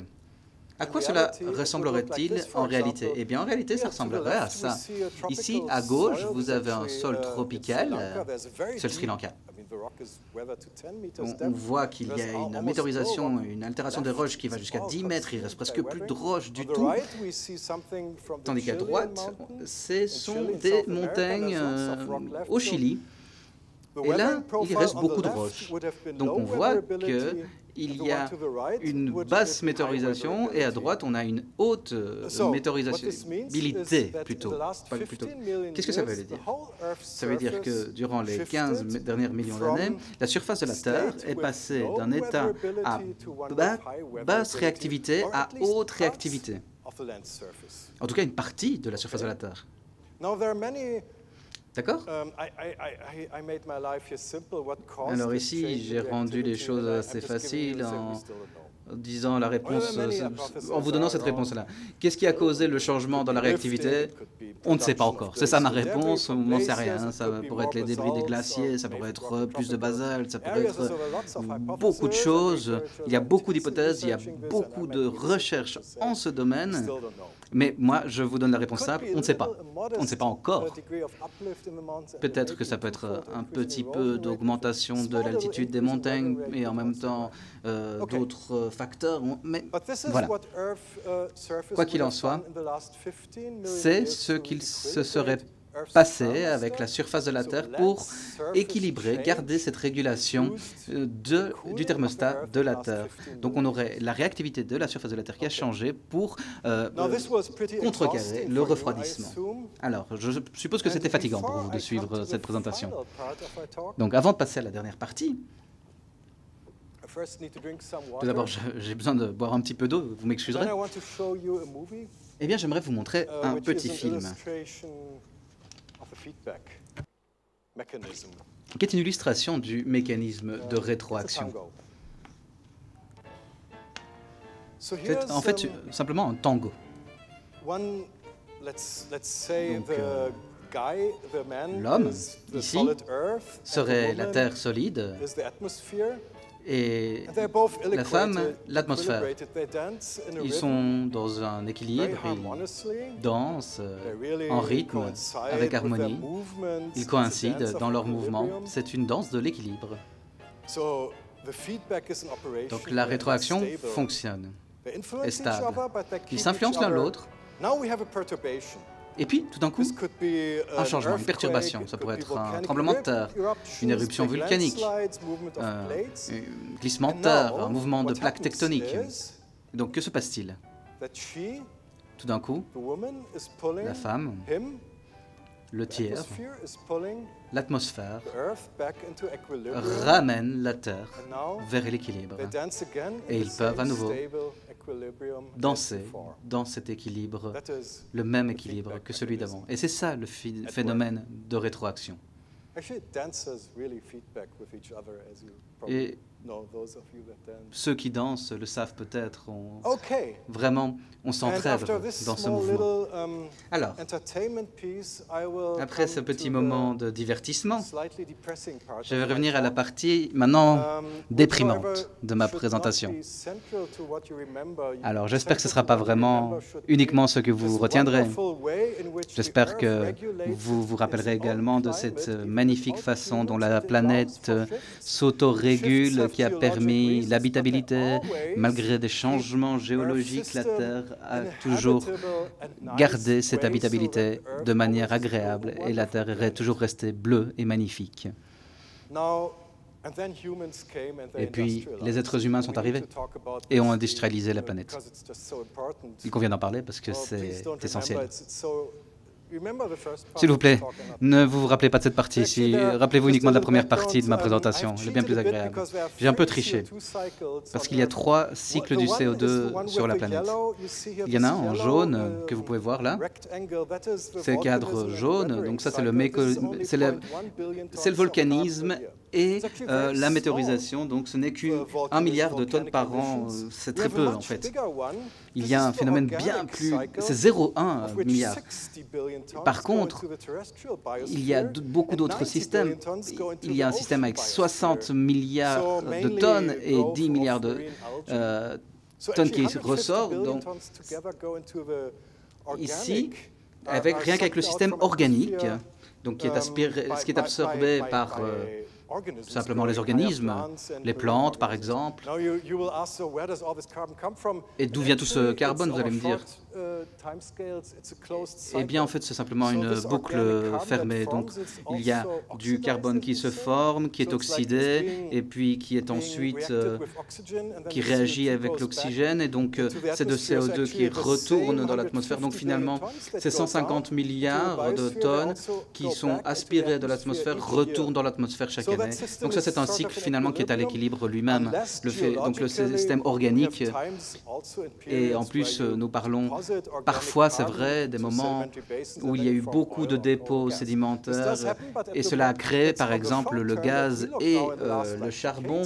À quoi cela ressemblerait-il en réalité? Eh bien, en réalité, ça ressemblerait à ça. Ici, à gauche, vous avez un sol tropical, c'est le Sri Lanka. On voit qu'il y a une météorisation, une altération des roches qui va jusqu'à 10 mètres. Il reste presque plus de roches du tout. Tandis qu'à droite, ce sont des montagnes au Chili. Et là, il reste beaucoup de roches. Donc on voit qu'il y a une basse météorisation et à droite, on a une haute météorisabilité plutôt. Qu'est-ce que ça veut dire? Ça veut dire que durant les 15 derniers millions d'années, la surface de la Terre est passée d'un état à basse réactivité à haute réactivité. En tout cas, une partie de la surface de la Terre. D'accord? Alors ici, j'ai rendu les choses assez faciles en disant la réponse, en vous donnant cette réponse-là. Qu'est-ce qui a causé le changement dans la réactivité? On ne sait pas encore. C'est ça ma réponse, on n'en sait rien. Ça pourrait être les débris des glaciers, ça pourrait être plus de basalte, ça pourrait être beaucoup de choses. Il y a beaucoup d'hypothèses, il y a beaucoup de recherches en ce domaine. Mais moi, je vous donne la réponse simple, on ne sait pas. On ne sait pas encore. Peut-être que ça peut être un petit peu d'augmentation de l'altitude des montagnes et en même temps d'autres facteurs. Mais voilà. Quoi qu'il en soit, c'est ce qu'il se serait passé avec la surface de la Terre pour équilibrer, garder cette régulation du thermostat de la Terre. Donc on aurait la réactivité de la surface de la Terre qui a changé pour contrecarrer le refroidissement. Alors, je suppose que c'était fatigant pour vous de suivre cette présentation. Donc avant de passer à la dernière partie, tout d'abord, j'ai besoin de boire un petit peu d'eau, vous m'excuserez. Eh bien, j'aimerais vous montrer un petit film qui est une illustration du mécanisme de rétroaction. C'est en fait simplement un tango. L'homme, ici, serait la Terre solide et la femme, l'atmosphère. Ils sont dans un équilibre, ils dansent en rythme, avec harmonie. Ils coïncident dans leurs mouvements. C'est une danse de l'équilibre. Donc la rétroaction fonctionne, est stable. Ils s'influencent l'un l'autre. Et puis, tout d'un coup, un changement, une perturbation. Ça pourrait être un tremblement de terre, une éruption volcanique, un glissement de terre, un mouvement de plaques tectoniques. Donc, que se passe-t-il? Tout d'un coup, la femme, le tiers, l'atmosphère, ramène la Terre vers l'équilibre. Et ils peuvent à nouveau danser dans cet équilibre, le même équilibre que celui d'avant. Et c'est ça le phénomène de rétroaction. Et ceux qui dansent le savent peut-être. Vraiment, on s'entraîne dans ce mouvement. Alors, après ce petit moment de divertissement, je vais revenir à la partie maintenant déprimante de ma présentation. Alors, j'espère que ce ne sera pas vraiment uniquement ce que vous retiendrez. J'espère que vous vous rappellerez également de cette magnifique façon dont la planète s'autorégule qui a permis l'habitabilité. Malgré des changements géologiques, la Terre a toujours gardé cette habitabilité de manière agréable et la Terre est toujours restée bleue et magnifique. Et puis, les êtres humains sont arrivés et ont industrialisé la planète. Il convient d'en parler parce que c'est essentiel. S'il vous plaît, ne vous rappelez pas de cette partie ici. Rappelez-vous uniquement de la première partie de ma présentation. Elle est bien plus agréable. J'ai un peu triché, parce qu'il y a 3 cycles du CO2 sur la planète. Il y en a un en jaune, que vous pouvez voir là. C'est le cadre jaune, donc ça c'est le volcanisme et la météorisation, donc ce n'est qu'1 milliard de tonnes par an. C'est très peu en fait. Il y a un phénomène bien plus... C'est 0,1 milliard. Par contre, il y a beaucoup d'autres systèmes. Il y a un système avec 60 milliards de tonnes et 10 milliards de tonnes qui ressortent. Donc, ici, rien qu'avec le système organique, donc ce qui est absorbé par simplement les organismes, les plantes par exemple. Et d'où vient tout ce carbone, vous allez me dire? Eh bien, en fait, c'est simplement une boucle fermée. Donc, il y a du carbone qui se forme, qui est oxydé, et puis qui est ensuite qui réagit avec l'oxygène, et donc c'est de CO2 qui retourne dans l'atmosphère. Donc, finalement, c'est 150 milliards de tonnes qui sont aspirées de l'atmosphère, retournent dans l'atmosphère chaque année. Donc, ça, c'est un cycle finalement qui est à l'équilibre lui-même. Donc, le système organique, et en plus, nous parlons parfois, c'est vrai, des moments où il y a eu beaucoup de dépôts sédimentaires et cela a créé, par exemple, le gaz et le charbon.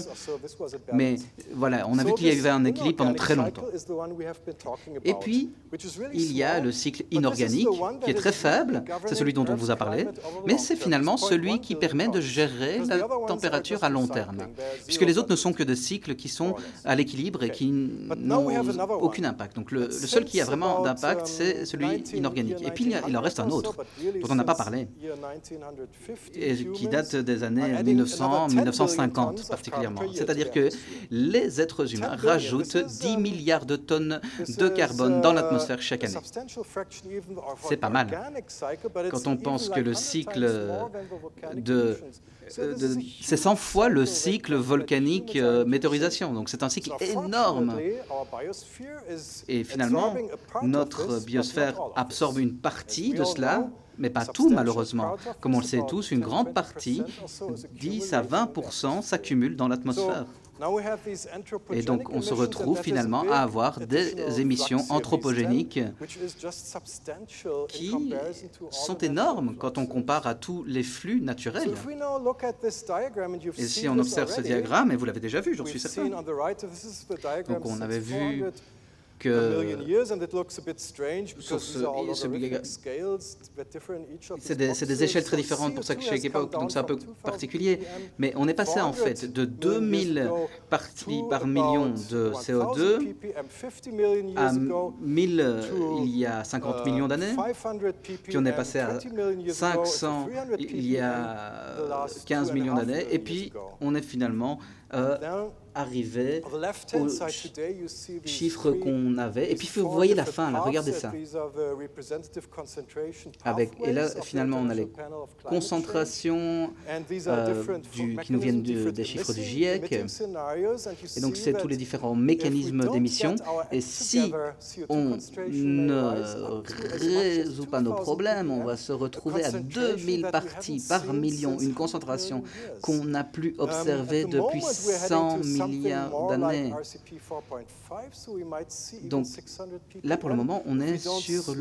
Mais voilà, on a vu qu'il y avait un équilibre pendant très longtemps. Et puis, il y a le cycle inorganique qui est très faible, c'est celui dont on vous a parlé, mais c'est finalement celui qui permet de gérer la température à long terme, puisque les autres ne sont que des cycles qui sont à l'équilibre et qui n'ont aucun impact. Donc le seul qui a vraiment d'impact, c'est celui inorganique. Et puis il en reste un autre, dont on n'a pas parlé, et qui date des années 1900-1950 particulièrement. C'est-à-dire que les êtres humains rajoutent 10 milliards de tonnes de carbone dans l'atmosphère chaque année. C'est pas mal. Quand on pense que le cycle c'est 100 fois le cycle volcanique météorisation. Donc c'est un cycle énorme. Et finalement, notre biosphère absorbe une partie de cela, mais pas tout malheureusement. Comme on le sait tous, une grande partie, 10 à 20%, s'accumule dans l'atmosphère. Et donc, on se retrouve finalement à avoir des émissions anthropogéniques qui sont énormes quand on compare à tous les flux naturels. Et si on observe ce diagramme, et vous l'avez déjà vu, j'en suis certain, donc on avait vu que c'est des échelles très différentes pour chaque époque, donc c'est un peu particulier. Mais on est passé en fait de 2000 parties par million de CO2 à 1000 il y a 50 millions d'années, puis on est passé à 500 il y a 15 millions d'années, et puis on est finalement arrivé aux chiffres qu'on avait. Et puis vous voyez la fin, là, regardez ça. Et là, finalement, on a les concentrations qui nous viennient des chiffres du GIEC. Et donc, c'est tous les différents mécanismes d'émission. Et si on ne résout pas nos problèmes, on va se retrouver à 2000 parties par million, une concentration qu'on n'a plus observée depuis 100 milliards d'années. Donc là, pour le moment, on est sur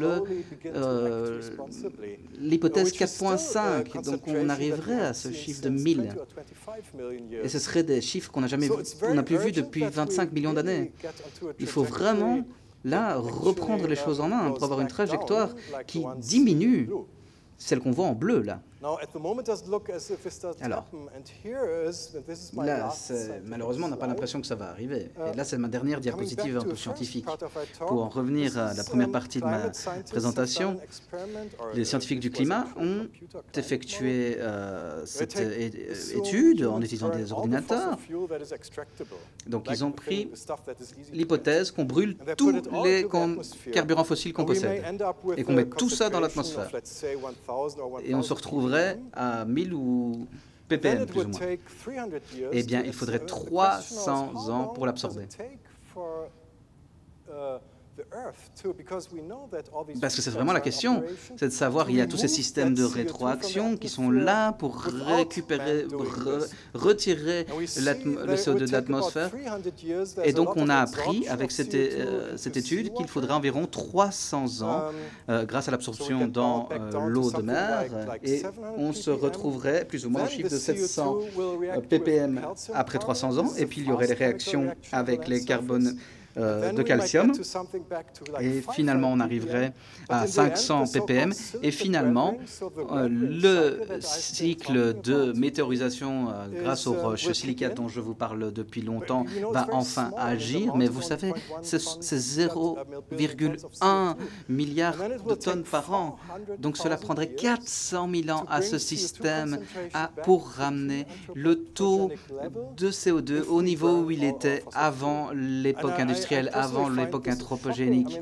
l'hypothèse 4.5. Donc on arriverait à ce chiffre de 1000. Et ce seraient des chiffres qu'on n'a plus vus depuis 25 millions d'années. Il faut vraiment, là, reprendre les choses en main pour avoir une trajectoire qui diminue, celle qu'on voit en bleu, là. Alors, là, malheureusement, on n'a pas l'impression que ça va arriver. Et là, c'est ma dernière diapositive un peu scientifique. Pour en revenir à la première partie de ma présentation, les scientifiques du climat ont effectué cette étude en utilisant des ordinateurs. Donc, ils ont pris l'hypothèse qu'on brûle tous les carburants fossiles qu'on possède et qu'on met tout ça dans l'atmosphère. Et on se retrouverait à 1000 ou ppm, plus ou moins. Eh bien, il faudrait 300 ans pour l'absorber. Parce que c'est vraiment la question, c'est de savoir, il y a tous ces systèmes de rétroaction qui sont là pour récupérer, retirer le CO2 de l'atmosphère. Et donc on a appris avec cette étude qu'il faudrait environ 300 ans grâce à l'absorption dans l'eau de mer, et on se retrouverait plus ou moins au chiffre de 700 ppm après 300 ans, et puis il y aurait les réactions avec les carbones de calcium, et finalement on arriverait à 500 ppm, et finalement le cycle de météorisation grâce aux roches silicates dont je vous parle depuis longtemps va enfin agir, mais vous savez, c'est 0,1 milliard de tonnes par an, donc cela prendrait 400 000 ans à ce système pour ramener le taux de CO2 au niveau où il était avant l'époque industrielle, avant l'époque anthropogénique.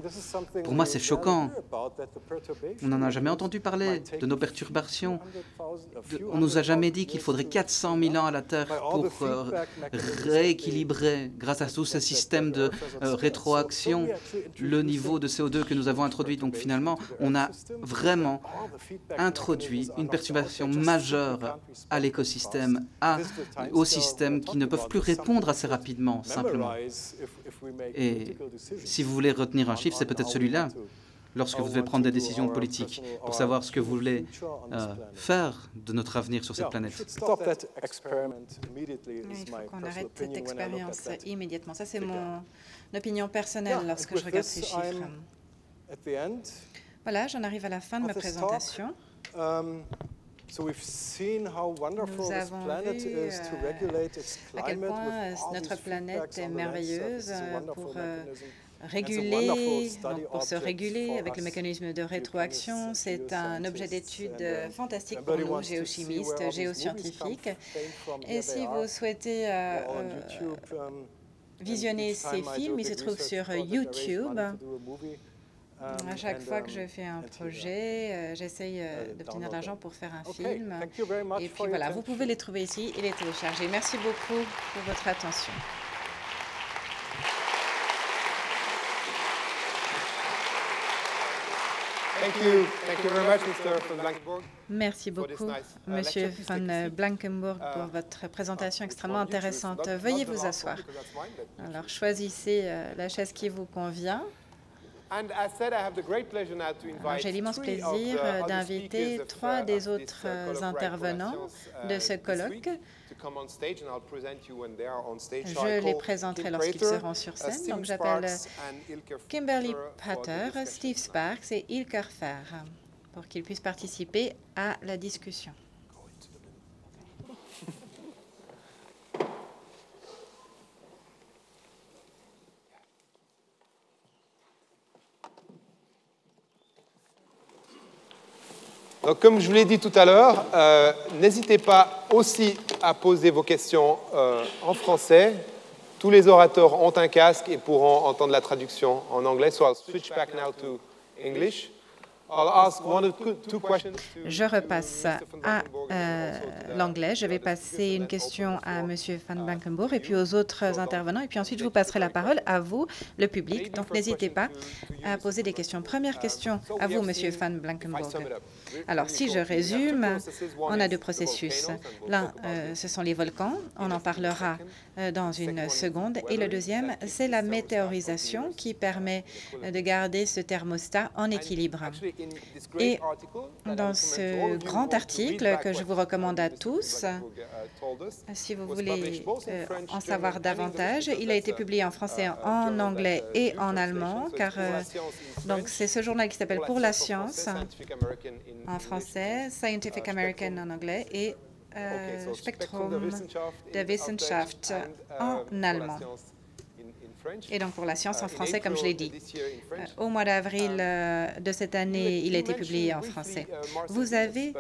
Pour moi, c'est choquant. On n'en a jamais entendu parler de nos perturbations. On ne nous a jamais dit qu'il faudrait 400 000 ans à la Terre pour rééquilibrer, grâce à tous ces systèmes de rétroaction, le niveau de CO2 que nous avons introduit. Donc finalement, on a vraiment introduit une perturbation majeure à l'écosystème, aux systèmes qui ne peuvent plus répondre assez rapidement, simplement. Et si vous voulez retenir un chiffre, c'est peut-être celui-là, lorsque vous devez prendre des décisions politiques, pour savoir ce que vous voulez faire de notre avenir sur cette planète. Il faut qu'on arrête cette expérience immédiatement. Ça, c'est mon opinion personnelle lorsque je regarde ces chiffres. Voilà, j'en arrive à la fin de ma présentation. Nous avons vu à quel point notre planète est merveilleuse pour réguler, donc pour se réguler avec le mécanisme de rétroaction. C'est un objet d'étude fantastique pour nous, géochimistes, géoscientifiques. Et si vous souhaitez visionner ces films, ils se trouvent sur YouTube. À chaque fois que je fais un projet, j'essaye d'obtenir de l'argent pour faire un film. Et puis voilà, vous pouvez les trouver ici et les télécharger. Merci beaucoup pour votre attention. Merci beaucoup, Monsieur Van Blankenburg, pour votre présentation extrêmement intéressante. Veuillez vous asseoir. Alors, choisissez la chaise qui vous convient. J'ai l'immense plaisir d'inviter 3 des autres intervenants de ce colloque. Je les présenterai lorsqu'ils seront sur scène. Donc, j'appelle Kimberly Potter, Steve Sparks et Ilker Fer pour qu'ils puissent participer à la discussion. Donc, comme je vous l'ai dit tout à l'heure, n'hésitez pas aussi à poser vos questions en français. Tous les orateurs ont un casque et pourront entendre la traduction en anglais. So I'll switch back now to English. Je repasse à l'anglais. Je vais passer une question à M. Van Blankenburg et puis aux autres intervenants. Et puis ensuite, je vous passerai la parole à vous, le public. Donc, n'hésitez pas à poser des questions. Première question à vous, M. Van Blankenburg. Alors, si je résume, on a 2 processus. L'un, ce sont les volcans. On en parlera dans une seconde. Et le deuxième, c'est la météorisation qui permet de garder ce thermostat en équilibre. Et dans ce grand article que je vous recommande à tous, si vous voulez en savoir davantage, il a été publié en français, en anglais et en allemand, car donc c'est ce journal qui s'appelle Pour la science en français, Scientific American en anglais et Spektrum der Wissenschaft en allemand. Et donc pour la science en français, comme je l'ai dit. Au mois d'avril de cette année, il a été publié en français. Vous avez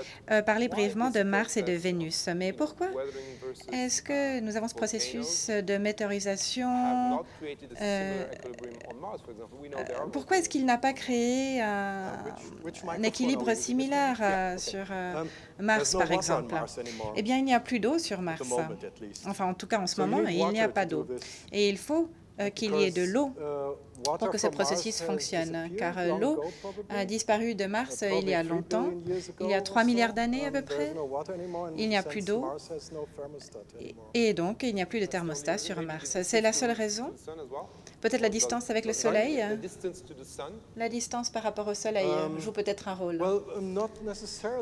parlé brièvement de Mars et de Vénus, mais pourquoi est-ce que nous avons ce processus de météorisation? Pourquoi est-ce qu'il n'a pas créé un équilibre similaire sur Mars, par exemple? Eh bien, il n'y a plus d'eau sur Mars. Enfin, en tout cas, en ce moment, il n'y a pas d'eau. Et il faut qu'il y ait de l'eau pour que ce processus fonctionne, car l'eau a disparu de Mars il y a longtemps, il y a 3 milliards d'années à peu près. Il n'y a plus d'eau et donc il n'y a plus de thermostat sur Mars. C'est la seule raison? Peut-être la distance avec le Soleil? La distance par rapport au Soleil joue peut-être un rôle.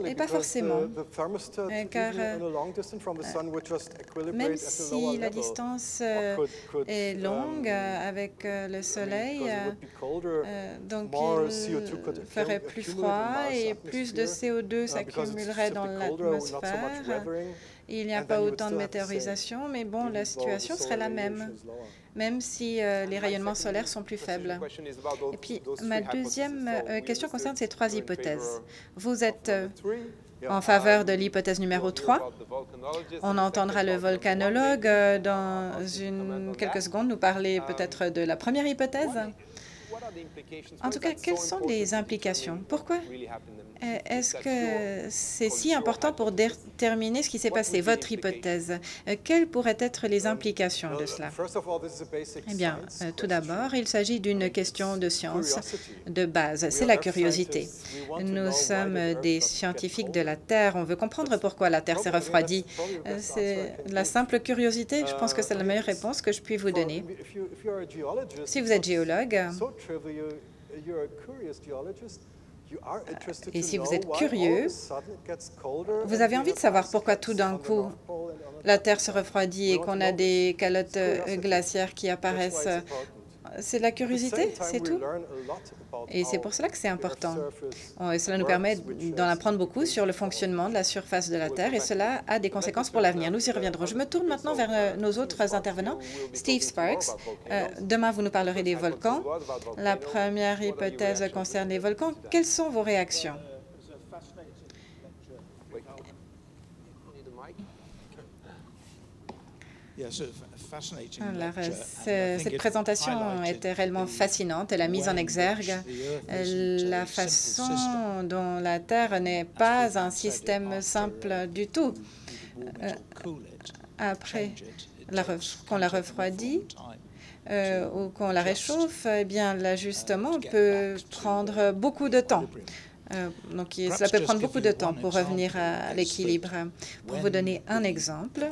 Et pas forcément, car même si la distance est longue avec le Soleil, donc il ferait plus froid et plus de CO2 s'accumulerait dans l'atmosphère. Il n'y a pas autant de météorisation, mais bon, la situation serait la même, même si les rayonnements solaires sont plus faibles. Et puis, ma deuxième question concerne ces 3 hypothèses. Vous êtes en faveur de l'hypothèse numéro 3. On entendra le volcanologue dans quelques secondes nous parler peut-être de la première hypothèse. En tout cas, quelles sont les implications? Pourquoi est-ce que c'est si important pour déterminer ce qui s'est passé, votre hypothèse? Quelles pourraient être les implications de cela? Eh bien, tout d'abord, il s'agit d'une question de science de base. C'est la curiosité. Nous sommes des scientifiques de la Terre. On veut comprendre pourquoi la Terre s'est refroidie. C'est la simple curiosité. Je pense que c'est la meilleure réponse que je puis vous donner. Si vous êtes géologue, et si vous êtes curieux, vous avez envie de savoir pourquoi tout d'un coup la Terre se refroidit et qu'on a des calottes glaciaires qui apparaissent. C'est de la curiosité, c'est tout. Et c'est pour cela que c'est important. Et cela nous permet d'en apprendre beaucoup sur le fonctionnement de la surface de la Terre et cela a des conséquences pour l'avenir. Nous y reviendrons. Je me tourne maintenant vers nos autres intervenants. Steve Sparks, demain vous nous parlerez des volcans. La première hypothèse concerne les volcans. Quelles sont vos réactions? Alors, cette présentation était réellement fascinante. Elle a mis en exergue la façon dont la Terre n'est pas un système simple du tout. Après qu'on la refroidit ou qu'on la réchauffe, eh bien, l'ajustement peut prendre beaucoup de temps. Donc, cela peut prendre beaucoup de temps pour revenir à l'équilibre. Pour vous donner un exemple,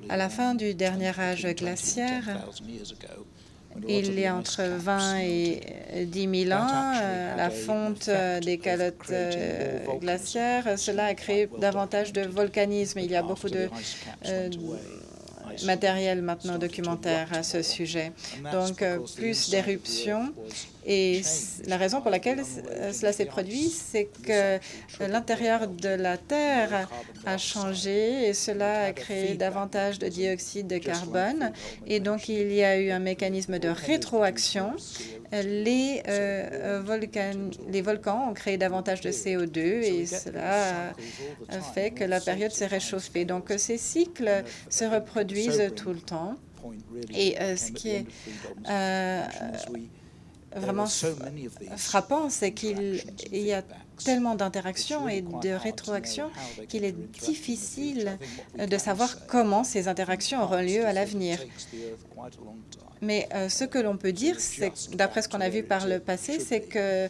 à la fin du dernier âge glaciaire, il y a entre 20 et 10 000 ans, la fonte des calottes glaciaires, cela a créé davantage de volcanisme. Il y a beaucoup de matériel maintenant documentaire à ce sujet. Donc, plus d'éruptions. Et la raison pour laquelle cela s'est produit, c'est que l'intérieur de la Terre a changé et cela a créé davantage de dioxyde de carbone. Et donc, il y a eu un mécanisme de rétroaction. Les volcans ont créé davantage de CO2 et cela a fait que la période s'est réchauffée. Donc, ces cycles se reproduisent tout le temps. Et ce qui est vraiment frappant, c'est qu'il y a tellement d'interactions et de rétroactions qu'il est difficile de savoir comment ces interactions auront lieu à l'avenir. Mais ce que l'on peut dire, c'est, d'après ce qu'on a vu par le passé, c'est que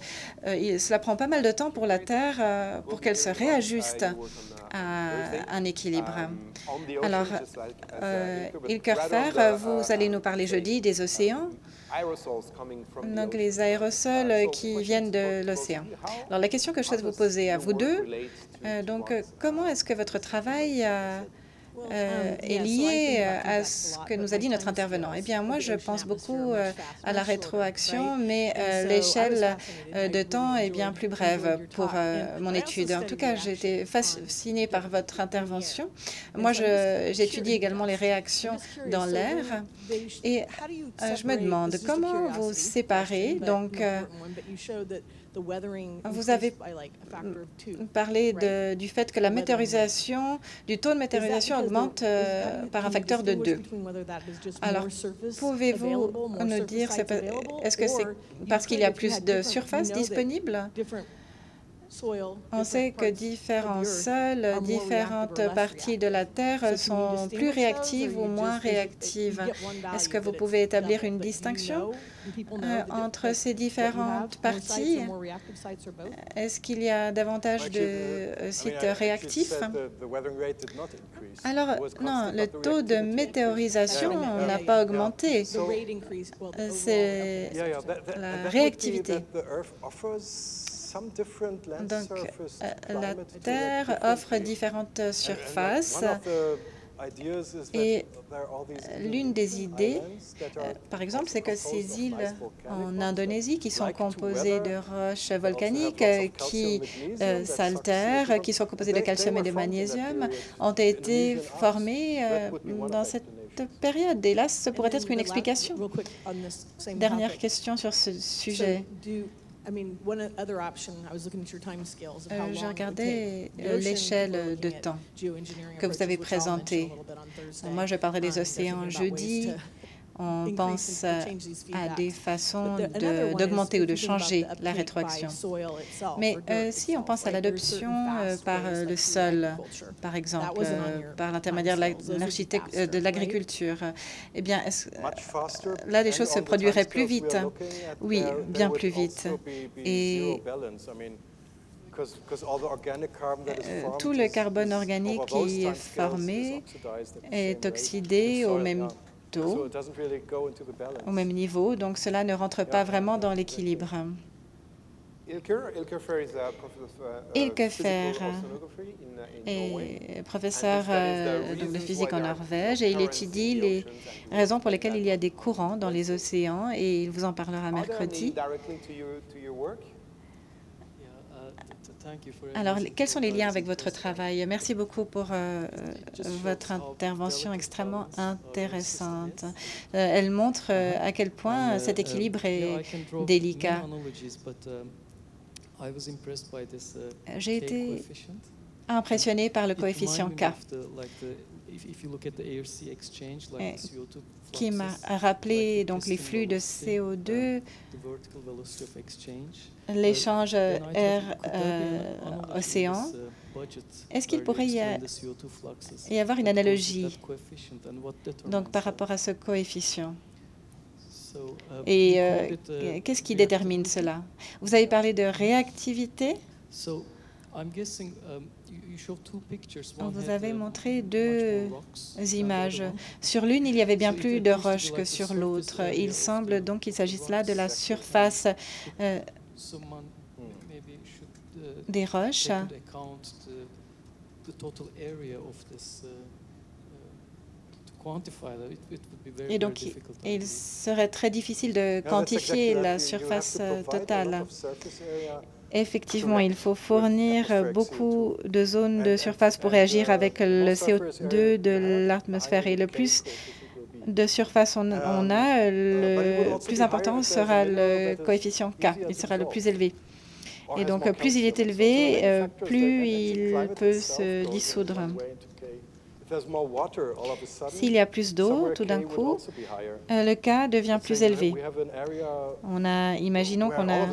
cela prend pas mal de temps pour la Terre pour qu'elle se réajuste à un équilibre. Alors, Ilker Fer, vous allez nous parler jeudi des océans, donc les aérosols qui viennent de l'océan. Alors, la question que je souhaite vous poser à vous deux, comment est-ce que votre travail est lié à ce que nous a dit notre intervenant? Eh bien, moi, je pense beaucoup à la rétroaction, mais l'échelle de temps est bien plus brève pour mon étude. En tout cas, j'ai été fascinée par votre intervention. Moi, j'étudie également les réactions dans l'air et je me demande comment vous séparez. Donc, vous avez parlé du fait que la météorisation, du taux de météorisation augmente par un facteur de 2. Alors, pouvez-vous nous dire, est-ce que c'est parce qu'il y a plus de surface disponible? On sait que différents sols, différentes parties de la Terre sont plus réactives ou moins réactives. Est-ce que vous pouvez établir une distinction entre ces différentes parties? Est-ce qu'il y a davantage de sites réactifs? Alors, non, le taux de météorisation n'a pas augmenté. C'est la réactivité. Donc, la Terre offre différentes surfaces et l'une des idées, par exemple, c'est que ces îles en Indonésie qui sont composées de roches volcaniques qui s'altèrent, qui sont composées de calcium et de magnésium, ont été formées dans cette période. Et là, ce pourrait être une explication. Dernière question sur ce sujet. Je regardais l'échelle de temps que vous avez présentée. Moi, je parlerai des océans jeudi. On pense à des façons d'augmenter ou de changer la rétroaction. Mais si on pense à l'adoption par le sol, par exemple, par l'intermédiaire de l'agriculture, eh bien, là, les choses se produiraient plus vite. Oui, bien plus vite. Et tout le carbone organique qui est formé est oxydé au même niveau, donc cela ne rentre pas vraiment dans l'équilibre. Ilker Fer est professeur de physique en Norvège et il étudie les raisons pour lesquelles il y a des courants dans les océans et il vous en parlera mercredi. Alors, quels sont les liens avec votre travail? Merci beaucoup pour votre intervention extrêmement intéressante. Elle montre à quel point cet équilibre est délicat. J'ai été impressionné par le coefficient K, qui m'a rappelé donc les flux de CO2, l'échange air-océan. Est-ce qu'il pourrait y avoir une analogie donc, par rapport à ce coefficient? Et qu'est-ce qui détermine cela? Vous avez parlé de réactivité. Vous avez montré deux images. Sur l'une, il y avait bien plus de roches que sur l'autre. Il semble donc qu'il s'agisse là de la surface des roches. Et donc, il serait très difficile de quantifier la surface totale. Effectivement, il faut fournir beaucoup de zones de surface pour réagir avec le CO2 de l'atmosphère. Et le plus de surface on a, le plus important sera le coefficient K. Il sera le plus élevé. Et donc, plus il est élevé, plus il peut se dissoudre. S'il y a plus d'eau, tout d'un coup, le K devient plus élevé. Imaginons qu'on a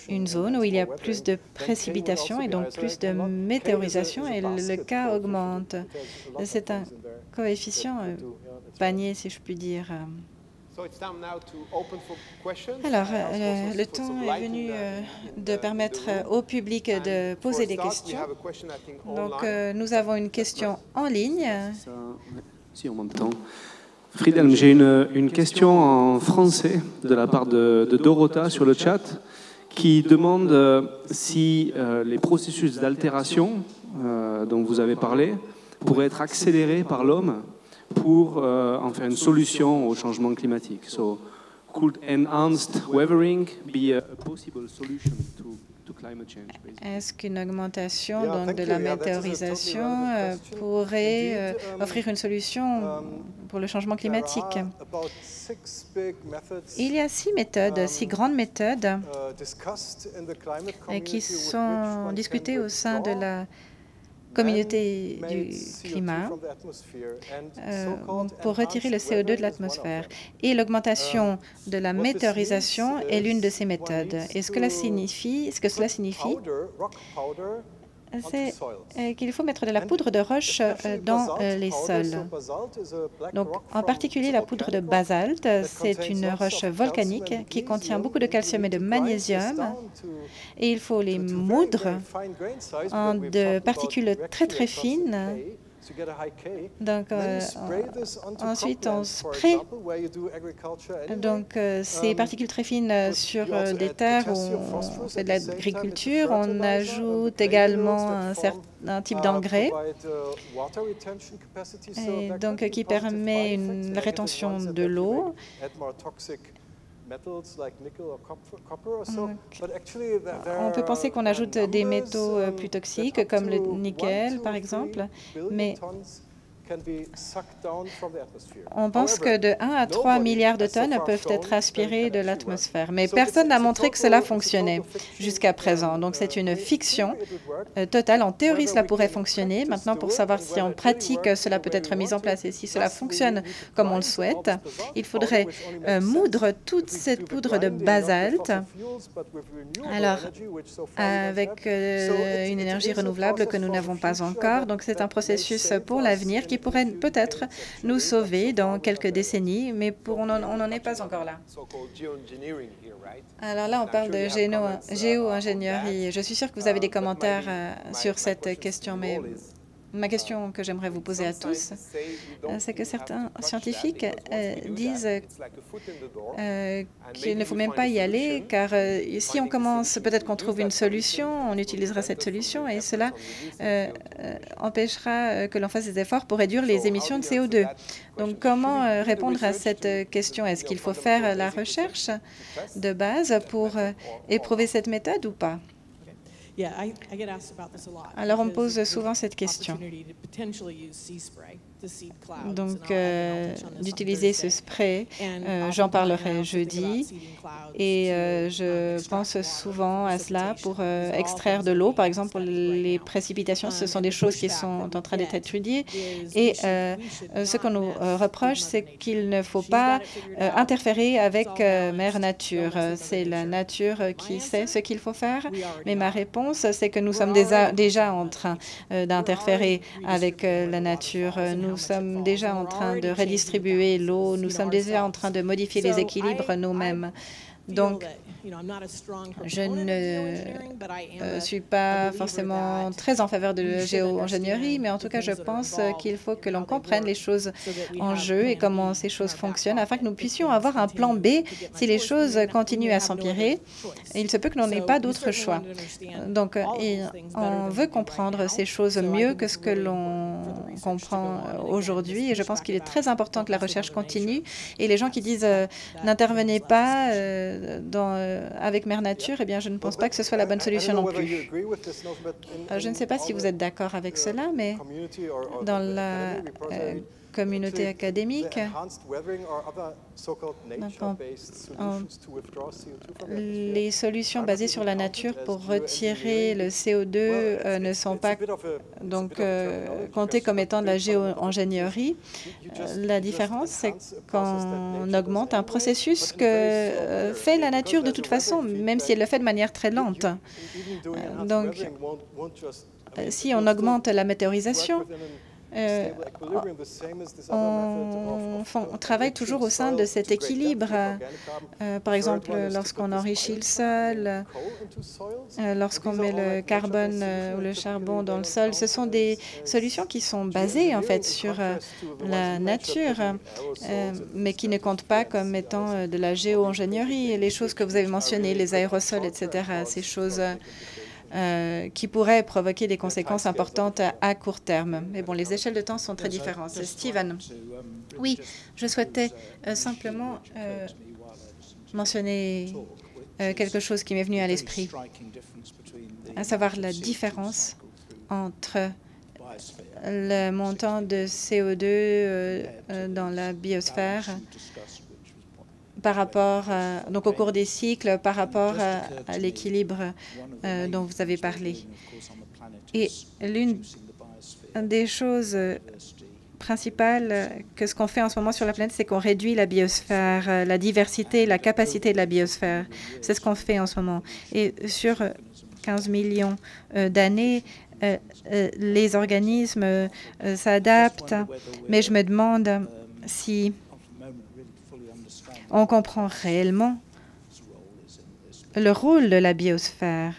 une zone où il y a plus de précipitations et donc plus de météorisation et le K augmente. C'est un coefficient panier, si je puis dire. Alors, le temps est venu de permettre au public de poser des questions. Donc, nous avons une question en ligne. Si on m'entend. Friedhelm, j'ai une question en français de la part de Dorota sur le chat qui demande si les processus d'altération dont vous avez parlé pourraient être accélérés par l'homme pour en faire une solution au changement climatique. So, could enhanced weathering be a possible solution to climate change? Est-ce qu'une augmentation donc, de la météorisation pourrait offrir une solution pour le changement climatique? Il y a 6 méthodes, 6 grandes méthodes qui sont discutées au sein de la communauté du climat pour retirer le CO2 de l'atmosphère. Et l'augmentation de la météorisation est l'une de ces méthodes. Et ce que cela signifie, c'est qu'il faut mettre de la poudre de roche dans les sols. Donc, en particulier, la poudre de basalte, c'est une roche volcanique qui contient beaucoup de calcium et de magnésium. Et il faut les moudre en de particules très très fines. Donc, ensuite, on spray donc, ces particules très fines sur des terres où on fait de l'agriculture. On ajoute également un type d'engrais donc, qui permet la rétention de l'eau. On peut penser qu'on ajoute des métaux plus toxiques, comme le nickel, par exemple, mais on pense que de 1 à 3 milliards de tonnes peuvent être aspirées de l'atmosphère. Mais personne n'a montré que cela fonctionnait jusqu'à présent. Donc c'est une fiction totale. En théorie, cela pourrait fonctionner. Maintenant, pour savoir si en pratique, cela peut être mis en place et si cela fonctionne comme on le souhaite, il faudrait moudre toute cette poudre de basalte, alors avec une énergie renouvelable que nous n'avons pas encore. Donc c'est un processus pour l'avenir qui pourrait peut-être nous sauver dans quelques décennies, mais on n'en est pas encore là. Alors là, on parle de géo-ingénierie. Je suis sûre que vous avez des commentaires sur cette question, mais ma question que j'aimerais vous poser à tous, c'est que certains scientifiques disent qu'il ne faut même pas y aller, car si on commence, peut-être qu'on trouve une solution, on utilisera cette solution, et cela empêchera que l'on fasse des efforts pour réduire les émissions de CO2. Donc, comment répondre à cette question? Est-ce qu'il faut faire la recherche de base pour éprouver cette méthode ou pas? Alors, on me pose souvent cette question. Donc, d'utiliser ce spray, j'en parlerai jeudi. Et je pense souvent à cela pour extraire de l'eau. Par exemple, pour les précipitations, ce sont des choses qui sont en train d'être étudiées. Et ce qu'on nous reproche, c'est qu'il ne faut pas interférer avec Mère Nature. C'est la nature qui sait ce qu'il faut faire. Mais ma réponse, c'est que nous sommes déjà en train d'interférer avec la nature. Nous sommes déjà en train de redistribuer l'eau. Nous sommes déjà en train de modifier les équilibres nous-mêmes. Donc, je ne suis pas forcément très en faveur de la géo-ingénierie, mais en tout cas, je pense qu'il faut que l'on comprenne les choses en jeu et comment ces choses fonctionnent, afin que nous puissions avoir un plan B si les choses continuent à s'empirer. Il se peut que l'on n'ait pas d'autre choix. Donc, on veut comprendre ces choses mieux que ce que l'on comprend aujourd'hui, et je pense qu'il est très important que la recherche continue. Et les gens qui disent « n'intervenez pas », avec Mère Nature, eh bien, je ne pense pas que ce soit la bonne solution non plus. Je ne sais pas si vous êtes d'accord avec cela, mais dans la communauté académique, les solutions basées sur la nature pour retirer le CO2 ne sont pas donc comptées comme étant de la géo-ingénierie. La différence, c'est qu'on augmente un processus que fait la nature de toute façon, même si elle le fait de manière très lente. Donc, si on augmente la météorisation, on travaille toujours au sein de cet équilibre. Par exemple, lorsqu'on enrichit le sol, lorsqu'on met le carbone ou le charbon dans le sol, ce sont des solutions qui sont basées en fait sur la nature, mais qui ne comptent pas comme étant de la géo-ingénierie. Les choses que vous avez mentionnées, les aérosols, etc., ces choses qui pourraient provoquer des conséquences importantes à court terme. Mais bon, les échelles de temps sont très différentes. Steven. Oui, je souhaitais simplement mentionner quelque chose qui m'est venu à l'esprit, à savoir la différence entre le montant de CO2 dans la biosphère par rapport donc au cours des cycles, par rapport à l'équilibre dont vous avez parlé. Et l'une des choses principales que ce qu'on fait en ce moment sur la planète, c'est qu'on réduit la biosphère, la diversité, la capacité de la biosphère. C'est ce qu'on fait en ce moment. Et sur 15 millions d'années, les organismes s'adaptent, mais je me demande si on comprend réellement le rôle de la biosphère.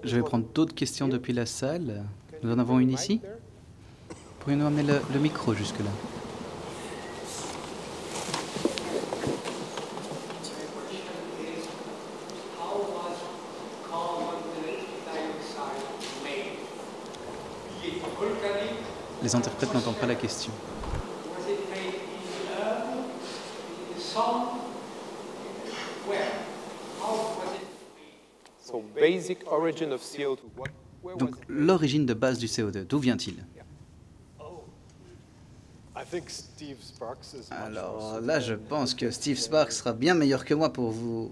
Je vais prendre d'autres questions depuis la salle. Nous en avons une ici. Pourriez-nous amener le micro jusque-là? Les interprètes n'entendent pas la question. Donc, l'origine de base du CO2, d'où vient-il? Alors là, je pense que Steve Sparks sera bien meilleur que moi pour vous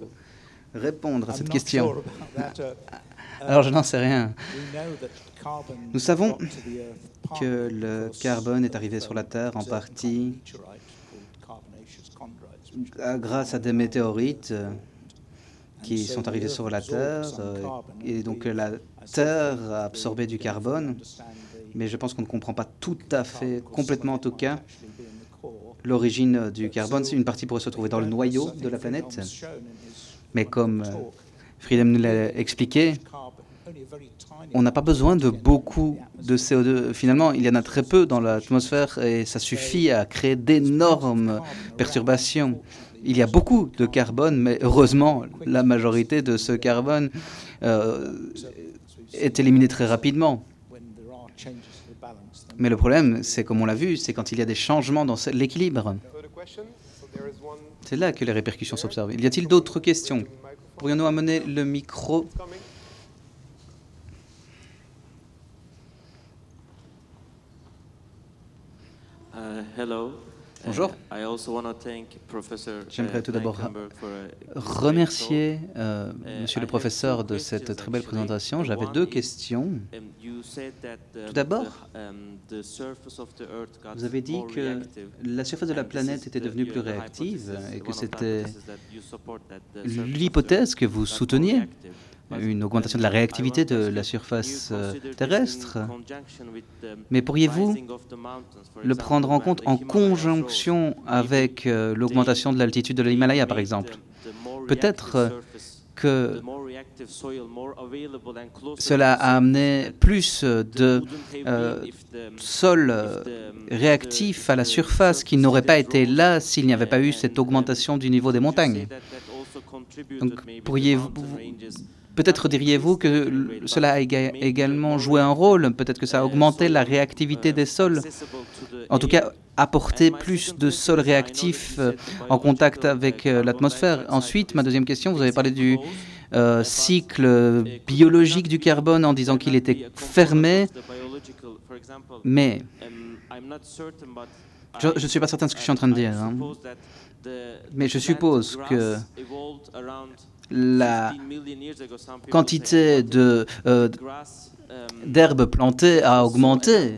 répondre à cette question. Alors, je n'en sais rien. Nous savons que le carbone est arrivé sur la Terre en partie grâce à des météorites qui sont arrivés sur la Terre. Et donc, la Terre a absorbé du carbone. Mais je pense qu'on ne comprend pas tout à fait, complètement en tout cas, l'origine du carbone. Une partie pourrait se trouver dans le noyau de la planète. Mais comme Friedem nous l'a expliqué, on n'a pas besoin de beaucoup de CO2. Finalement, il y en a très peu dans l'atmosphère et ça suffit à créer d'énormes perturbations. Il y a beaucoup de carbone, mais heureusement, la majorité de ce carbone est éliminée très rapidement. Mais le problème, c'est comme on l'a vu, c'est quand il y a des changements dans l'équilibre. C'est là que les répercussions s'observent. Y a-t-il d'autres questions? Pourrions-nous amener le micro? Bonjour. J'aimerais tout d'abord remercier Monsieur le professeur de cette très belle présentation. J'avais deux questions. Tout d'abord, vous avez dit que la surface de la planète était devenue plus réactive et que c'était l'hypothèse que vous souteniez, une augmentation de la réactivité de la surface terrestre. Mais pourriez-vous le prendre en compte en conjonction avec l'augmentation de l'altitude de l'Himalaya, par exemple? Peut-être que cela a amené plus de sol réactif à la surface qui n'aurait pas été là s'il n'y avait pas eu cette augmentation du niveau des montagnes. Donc, peut-être diriez-vous que cela a également joué un rôle, peut-être que ça a augmenté la réactivité des sols, en tout cas apporté plus de sols réactifs en contact avec l'atmosphère. Ensuite, ma deuxième question, vous avez parlé du cycle biologique du carbone en disant qu'il était fermé, mais je ne suis pas certain de ce que je suis en train de dire, hein. Mais je suppose que la quantité d'herbes plantées a augmenté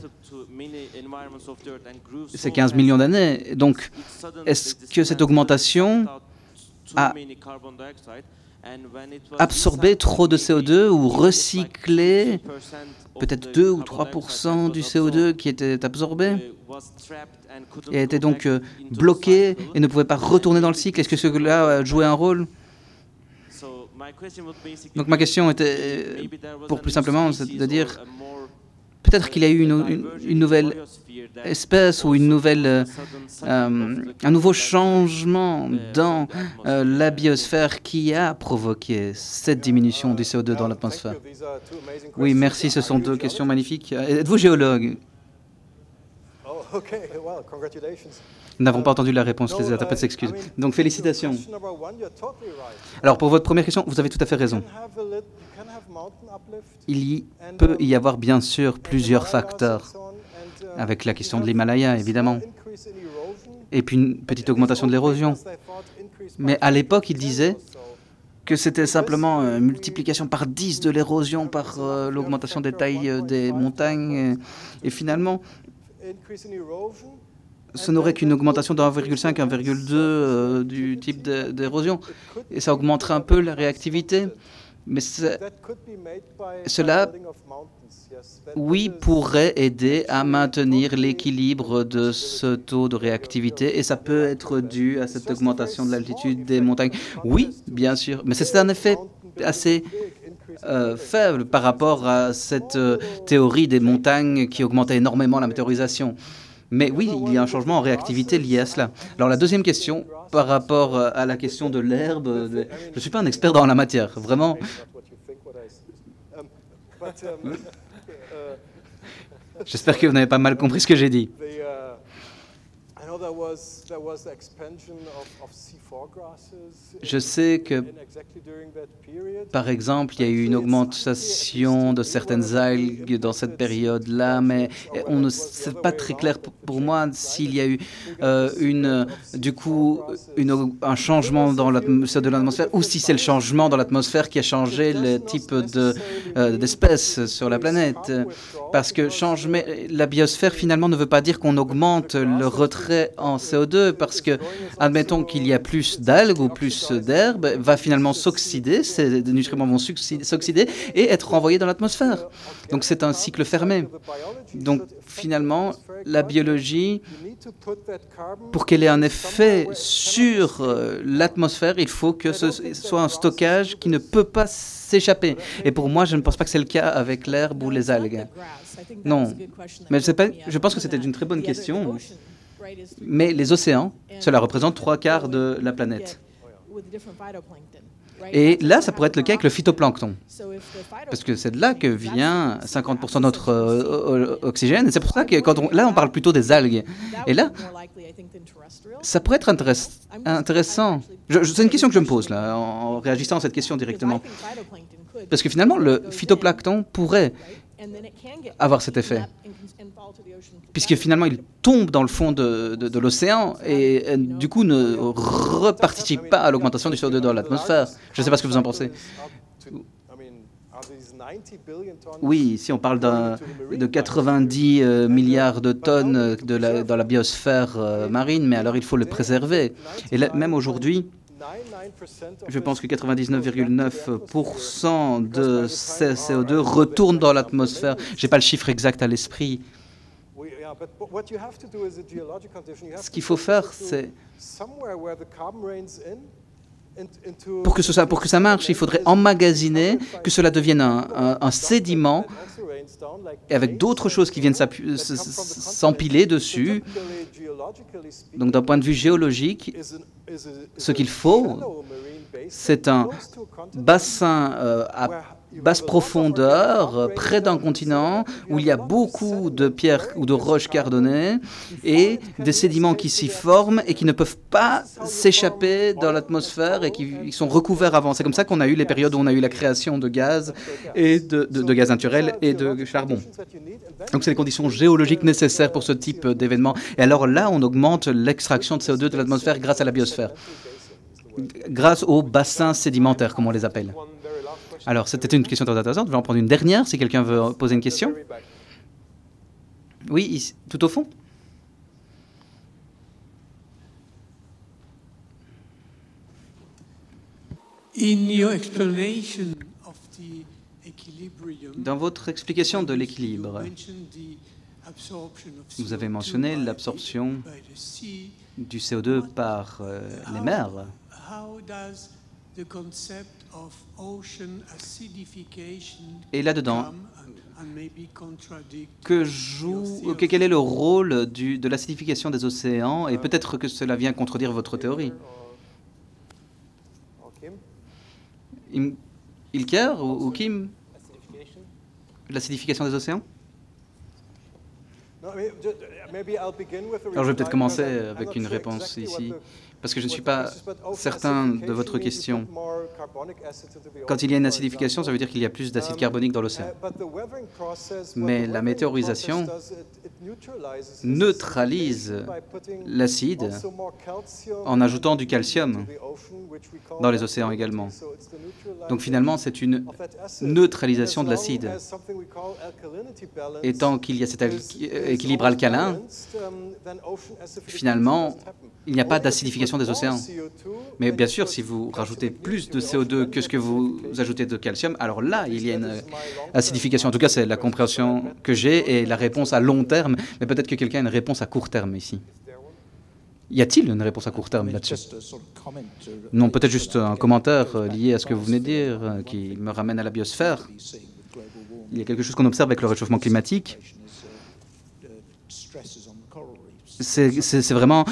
ces 15 millions d'années. Donc, est-ce que cette augmentation a absorber trop de CO2 ou recycler peut-être 2 ou 3% du CO2 qui était absorbé et était donc bloqué et ne pouvait pas retourner dans le cycle. Est-ce que cela jouait un rôle? Donc ma question était, pour plus simplement, c'est de dire, peut-être qu'il y a eu une nouvelle espèce ou un nouveau changement dans la biosphère qui a provoqué cette diminution du CO2 dans l'atmosphère. Oui, merci, ce sont deux questions magnifiques. Êtes-vous géologue? Nous n'avons pas entendu la réponse, les interprètes s'excusent. Donc félicitations. Alors pour votre première question, vous avez tout à fait raison. Il peut y avoir bien sûr plusieurs facteurs, avec la question de l'Himalaya évidemment, et puis une petite augmentation de l'érosion. Mais à l'époque, il disait que c'était simplement une multiplication par 10 de l'érosion par l'augmentation des tailles des montagnes, et finalement, ce n'aurait qu'une augmentation de 1,5, 1,2 du type d'érosion, et ça augmenterait un peu la réactivité. Mais cela, oui, pourrait aider à maintenir l'équilibre de ce taux de réactivité, et ça peut être dû à cette augmentation de l'altitude des montagnes. Oui, bien sûr, mais c'est un effet assez faible par rapport à cette théorie des montagnes qui augmentait énormément la météorisation. Mais oui, il y a un changement en réactivité lié à cela. Alors la deuxième question, par rapport à la question de l'herbe, je ne suis pas un expert dans la matière, vraiment. J'espère que vous n'avez pas mal compris ce que j'ai dit. Je sais que, par exemple, il y a eu une augmentation de certaines algues dans cette période-là, mais on ne sait pas très clair pour moi s'il y a eu un changement dans l'atmosphère de l'atmosphère, ou si c'est le changement dans l'atmosphère qui a changé le type d'espèces sur la planète. Parce que changer la biosphère, finalement, ne veut pas dire qu'on augmente le retrait en CO2, parce que, admettons qu'il y a plus d'algues ou plus d'herbes, va finalement s'oxyder, ces nutriments vont s'oxyder et être renvoyés dans l'atmosphère. Donc c'est un cycle fermé. Donc finalement, la biologie, pour qu'elle ait un effet sur l'atmosphère, il faut que ce soit un stockage qui ne peut pas s'échapper. Et pour moi, je ne pense pas que c'est le cas avec l'herbe ou les algues. Non, mais je pense que c'était une très bonne question. Mais les océans, cela représente 3/4 de la planète. Et là, ça pourrait être le cas avec le phytoplancton. Parce que c'est de là que vient 50% de notre oxygène. Et c'est pour ça que là, on parle plutôt des algues. Et là, ça pourrait être intéressant. C'est une question que je me pose, là, en réagissant à cette question directement. Parce que finalement, le phytoplancton pourrait avoir cet effet. Puisque finalement, il tombe dans le fond de l'océan et du coup ne reparticipe pas à l'augmentation du CO2 dans l'atmosphère. Je ne sais pas ce que vous en pensez. Oui, si on parle de 90 milliards de tonnes dans la biosphère marine, mais alors il faut le préserver. Et là, même aujourd'hui, je pense que 99,9% de ces CO2 retournent dans l'atmosphère. Je n'ai pas le chiffre exact à l'esprit. Ce qu'il faut faire, c'est... Pour que ça marche, il faudrait emmagasiner, que cela devienne un sédiment, et avec d'autres choses qui viennent s'empiler dessus. Donc d'un point de vue géologique, ce qu'il faut, c'est un bassin à basse profondeur, près d'un continent, où il y a beaucoup de pierres ou de roches cardonnées et des sédiments qui s'y forment et qui ne peuvent pas s'échapper dans l'atmosphère et qui sont recouverts avant. C'est comme ça qu'on a eu les périodes où on a eu la création de gaz et de gaz naturel et de charbon. Donc c'est les conditions géologiques nécessaires pour ce type d'événement. Et alors là, on augmente l'extraction de CO2 de l'atmosphère grâce à la biosphère, grâce aux bassins sédimentaires, comme on les appelle. Alors, c'était une question très intéressante. Je vais en prendre une dernière, si quelqu'un veut poser une question. Oui, ici, tout au fond. Dans votre explication de l'équilibre, vous avez mentionné l'absorption du CO2 par les mers. Et là-dedans, quel est le rôle de l'acidification des océans, et peut-être que cela vient contredire votre théorie. Ilker ou Kim? L'acidification des océans? Alors je vais peut-être commencer avec une réponse ici, parce que je ne suis pas certain de votre question. Quand il y a une acidification, ça veut dire qu'il y a plus d'acide carbonique dans l'océan. Mais la météorisation neutralise l'acide en ajoutant du calcium dans les océans également. Donc finalement, c'est une neutralisation de l'acide. Et tant qu'il y a cet équilibre alcalin, finalement, il n'y a pas d'acidification des océans. Mais bien sûr, si vous rajoutez plus de CO2 que ce que vous ajoutez de calcium, alors là, il y a une acidification. En tout cas, c'est la compréhension que j'ai et la réponse à long terme. Mais peut-être que quelqu'un a une réponse à court terme ici. Y a-t-il une réponse à court terme là-dessus? Non, peut-être juste un commentaire lié à ce que vous venez de dire, qui me ramène à la biosphère. Il y a quelque chose qu'on observe avec le réchauffement climatique. C'est vraiment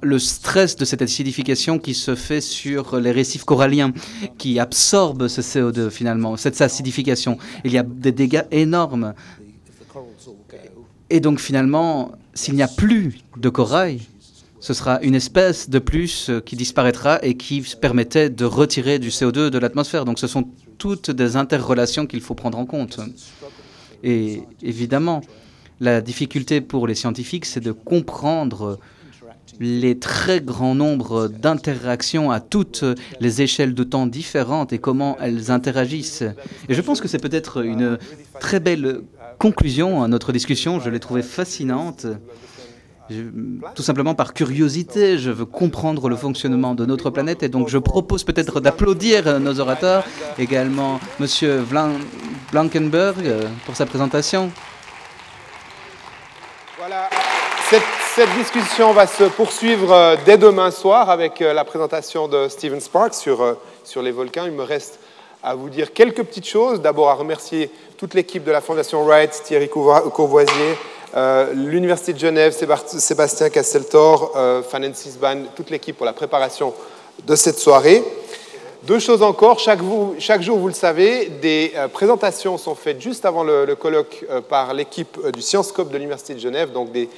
le stress de cette acidification qui se fait sur les récifs coralliens, qui absorbent ce CO2 finalement, cette acidification. Il y a des dégâts énormes. Et donc finalement, s'il n'y a plus de corail, ce sera une espèce de plus qui disparaîtra et qui permettait de retirer du CO2 de l'atmosphère. Donc ce sont toutes des interrelations qu'il faut prendre en compte. Et évidemment, la difficulté pour les scientifiques, c'est de comprendre les très grands nombres d'interactions à toutes les échelles de temps différentes et comment elles interagissent. Et je pense que c'est peut-être une très belle conclusion à notre discussion. Je l'ai trouvée fascinante. Tout simplement par curiosité, je veux comprendre le fonctionnement de notre planète et donc je propose peut-être d'applaudir nos orateurs, également M. Blankenberg pour sa présentation. Voilà, cette discussion va se poursuivre dès demain soir avec la présentation de Stephen Sparks sur les volcans. Il me reste à vous dire quelques petites choses. D'abord, à remercier toute l'équipe de la Fondation Wright, Thierry Courvoisier, l'Université de Genève, Sébastien Casteltor, Fanen Sisban, toute l'équipe pour la préparation de cette soirée. Deux choses encore, chaque jour, vous le savez, des présentations sont faites juste avant le colloque par l'équipe du Sciencescope de l'Université de Genève, donc des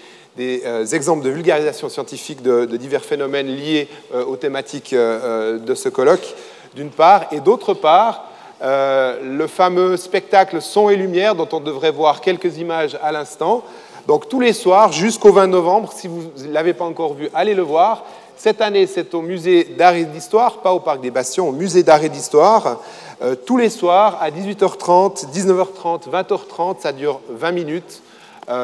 exemples de vulgarisation scientifique de divers phénomènes liés aux thématiques de ce colloque, d'une part, et d'autre part, le fameux spectacle Son et Lumière, dont on devrait voir quelques images à l'instant. Donc tous les soirs, jusqu'au 20 novembre, si vous ne l'avez pas encore vu, allez le voir. Cette année, c'est au musée d'art et d'histoire, pas au Parc des Bastions, au musée d'art et d'histoire, tous les soirs à 18h30, 19h30, 20h30, ça dure 20 minutes,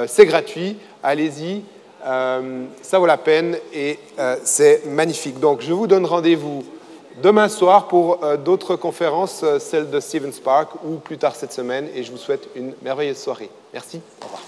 c'est gratuit, allez-y, ça vaut la peine et c'est magnifique. Donc je vous donne rendez-vous demain soir pour d'autres conférences, celle de Stephen Sparks ou plus tard cette semaine, et je vous souhaite une merveilleuse soirée. Merci, au revoir.